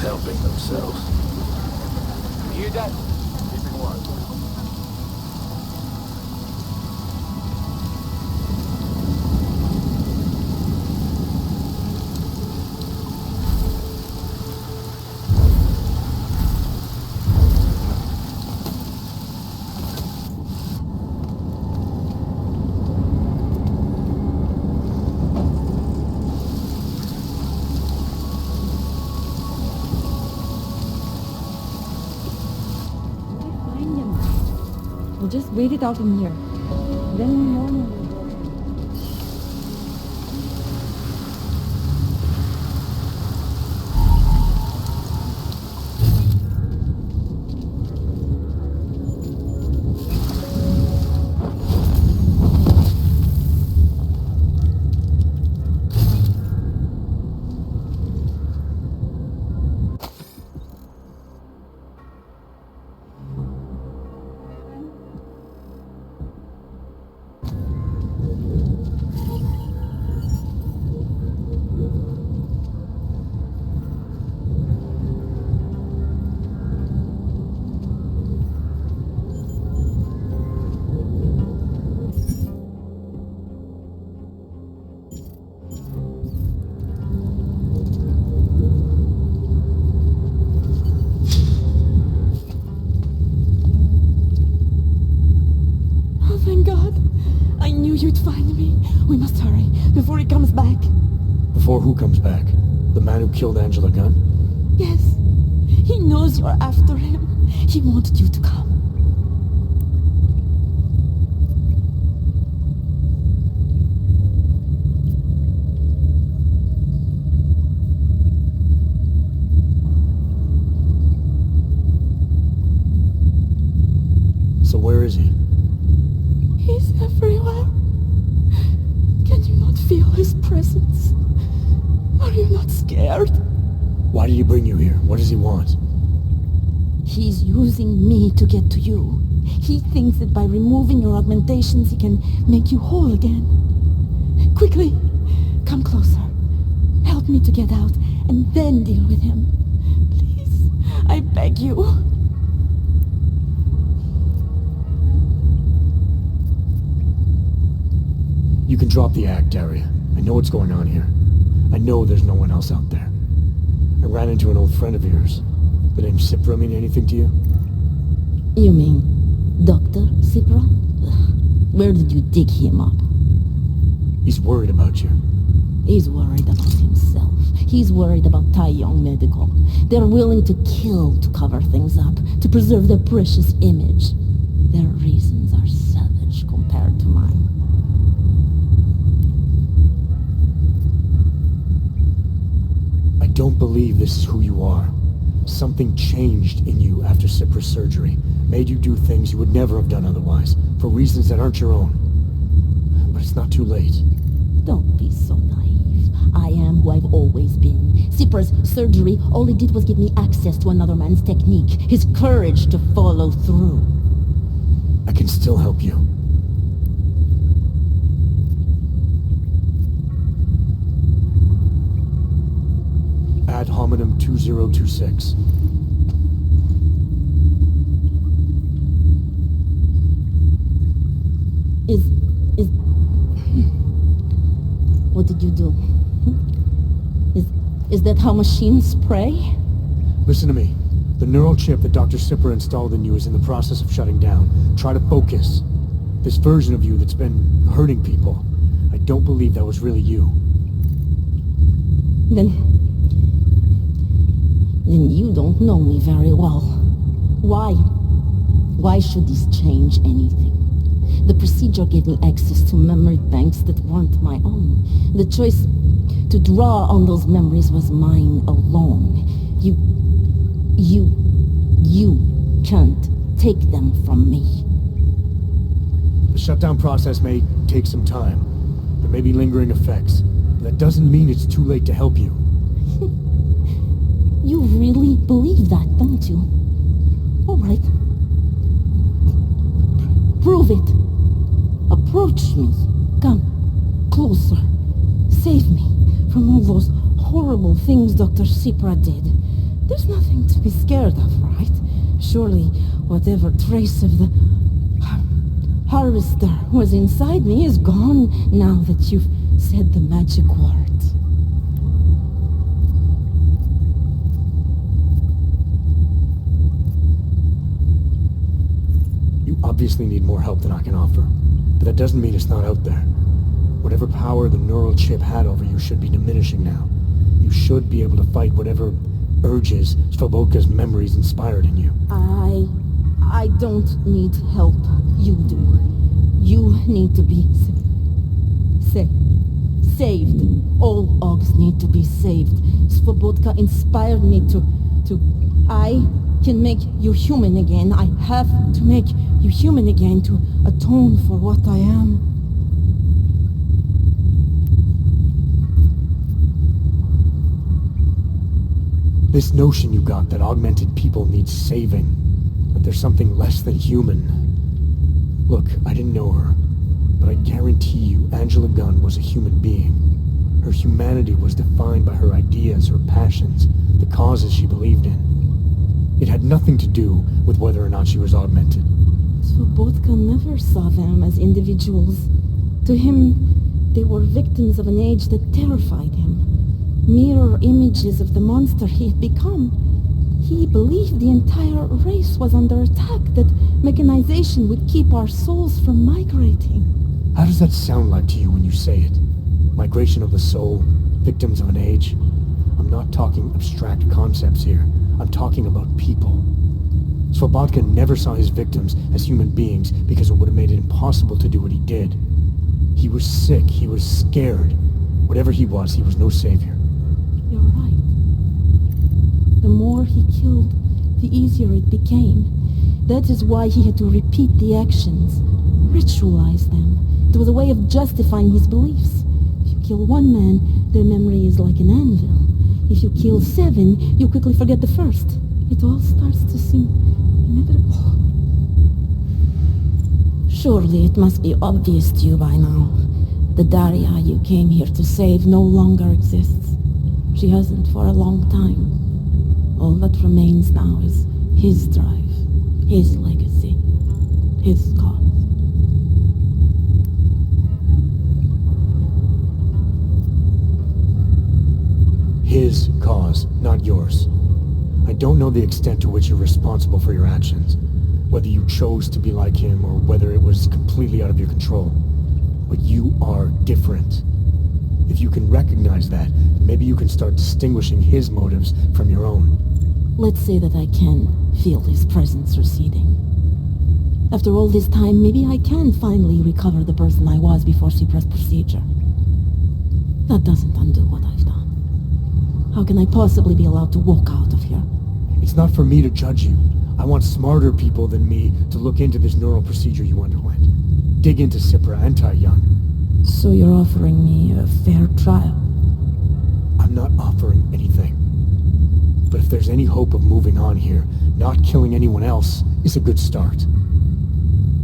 helping themselves. You hear that? Keeping watch. We'll just wait it out in here. Then in the morning we'll go. you'd find me. We must hurry, before he comes back. Before who comes back? The man who killed Angela Gunn? Yes. He knows you're after him. He wanted you to come. So where is he? He's everywhere. Can you not feel his presence? Are you not scared? Why did he bring you here? What does he want? He's using me to get to you. He thinks that by removing your augmentations, he can make you whole again. Quickly, come closer. Help me to get out, and then deal with him. Please, I beg you. You can drop the act, Daria. I know what's going on here. I know there's no one else out there. I ran into an old friend of yours. The name Cipra mean anything to you? You mean Dr. Cipra? Where did you dig him up? He's worried about you. He's worried about himself. He's worried about Tai Yong Medical. They're willing to kill to cover things up, to preserve their precious image. Their reasons are savage compared to mine. I don't believe this is who you are. Something changed in you after Cipra's surgery. Made you do things you would never have done otherwise, for reasons that aren't your own. But it's not too late. Don't be so naive. I am who I've always been. Cipra's surgery, all it did was give me access to another man's technique. His courage to follow through. I can still help you. Ad hominem 2026. What did you do? Is that how machines pray? Listen to me. The neural chip that Dr. Cipra installed in you is in the process of shutting down. Try to focus. This version of you that's been hurting people, I don't believe that was really you. Then you don't know me very well. Why? Why should this change anything? The procedure gave me access to memory banks that weren't my own. The choice to draw on those memories was mine alone. You can't take them from me. The shutdown process may take some time. There may be lingering effects, but that doesn't mean it's too late to help you. You really believe that, don't you? All right. Prove it. Approach me. Come. Closer. Save me from all those horrible things Dr. Cipra did. There's nothing to be scared of, right? Surely whatever trace of the harvester was inside me is gone now that you've said the magic words. You obviously need more help than I can offer, but that doesn't mean it's not out there. Whatever power the neural chip had over you should be diminishing now. You should be able to fight whatever urges Svoboka's memories inspired in you. I don't need help. You do. You need to be saved. All Augs need to be saved. Svoboka inspired me to... I can make you human again. I have to make you human again to atone for what I am. This notion you got that augmented people need saving, that there's something less than human. Look, I didn't know her, but I guarantee you Angela Gunn was a human being. Her humanity was defined by her ideas, her passions, the causes she believed in. It had nothing to do with whether or not she was augmented. Svoboka never saw them as individuals. To him, they were victims of an age that terrified him. Mirror images of the monster he had become. He believed the entire race was under attack, that mechanization would keep our souls from migrating. How does that sound like to you when you say it? Migration of the soul, victims of an age? I'm not talking abstract concepts here. I'm talking about people. Slobodka never saw his victims as human beings because it would have made it impossible to do what he did. He was sick. He was scared. Whatever he was no savior. You're right. The more he killed, the easier it became. That is why he had to repeat the actions, ritualize them. It was a way of justifying his beliefs. If you kill one man, their memory is like an anvil. If you kill 7, you quickly forget the first. It all starts to seem inevitable. Surely it must be obvious to you by now. The Daria you came here to save no longer exists. She hasn't for a long time. All that remains now is his drive, his legacy, his cause. His cause, not yours. I don't know the extent to which you're responsible for your actions, whether you chose to be like him or whether it was completely out of your control. But you are different. If you can recognize that, maybe you can start distinguishing his motives from your own. Let's say that I can feel his presence receding. After all this time, maybe I can finally recover the person I was before Cypra's procedure. That doesn't undo what I've done. How can I possibly be allowed to walk out of here? It's not for me to judge you. I want smarter people than me to look into this neural procedure you underwent. Dig into Cypra and Tai Young. So you're offering me a fair trial? I'm not offering anything. But if there's any hope of moving on here, not killing anyone else is a good start.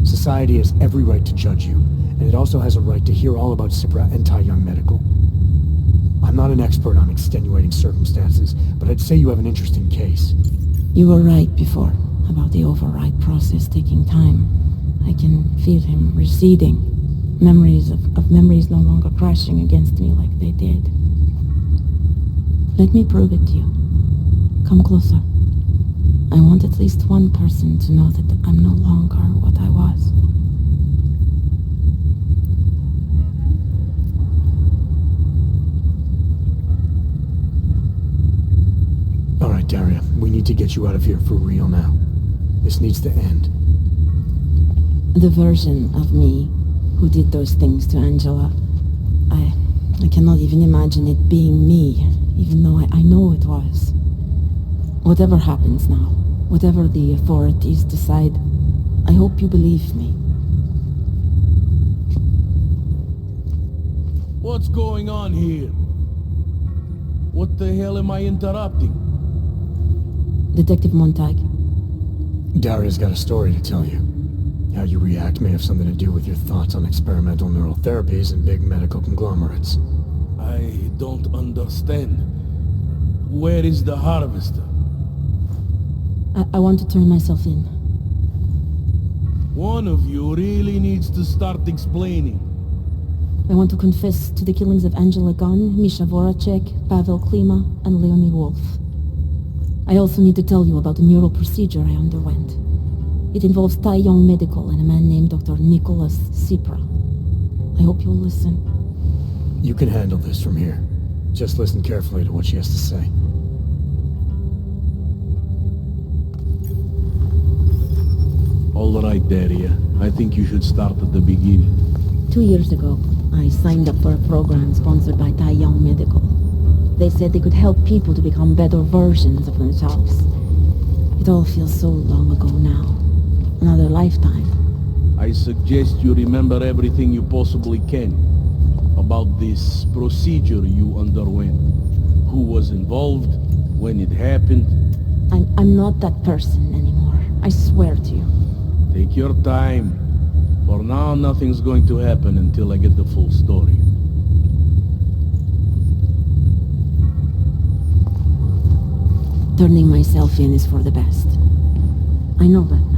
Society has every right to judge you, and it also has a right to hear all about Cypra and Tai Young Medical. I'm not an expert on extenuating circumstances, but I'd say you have an interesting case. You were right before, about the override process taking time. I can feel him receding. Memories of memories no longer crashing against me like they did. Let me prove it to you. Come closer. I want at least one person to know that I'm no longer what I was. All right, Daria, we need to get you out of here for real now. This needs to end. The version of me who did those things to Angela, I cannot even imagine it being me, even though I know it was. Whatever happens now, whatever the authorities decide, I hope you believe me. What's going on here? What the hell am I interrupting? Detective Montag. Daria's got a story to tell you. How you react may have something to do with your thoughts on experimental neural therapies and big medical conglomerates. I don't understand. Where is the harvester? I want to turn myself in. One of you really needs to start explaining. I want to confess to the killings of Angela Gunn, Misha Voracek, Pavel Klima, and Leonie Wolf. I also need to tell you about the neural procedure I underwent. It involves Tai Young Medical and a man named Dr. Nicholas Cypra. I hope you'll listen. You can handle this from here. Just listen carefully to what she has to say. All right, Daria. I think you should start at the beginning. 2 years ago, I signed up for a program sponsored by Tai Young Medical. They said they could help people to become better versions of themselves. It all feels so long ago now. Another lifetime. I suggest you remember everything you possibly can about this procedure you underwent. Who was involved, when it happened. I'm not that person anymore. I swear to you. Take your time. For now, nothing's going to happen until I get the full story. Turning myself in is for the best. I know that now.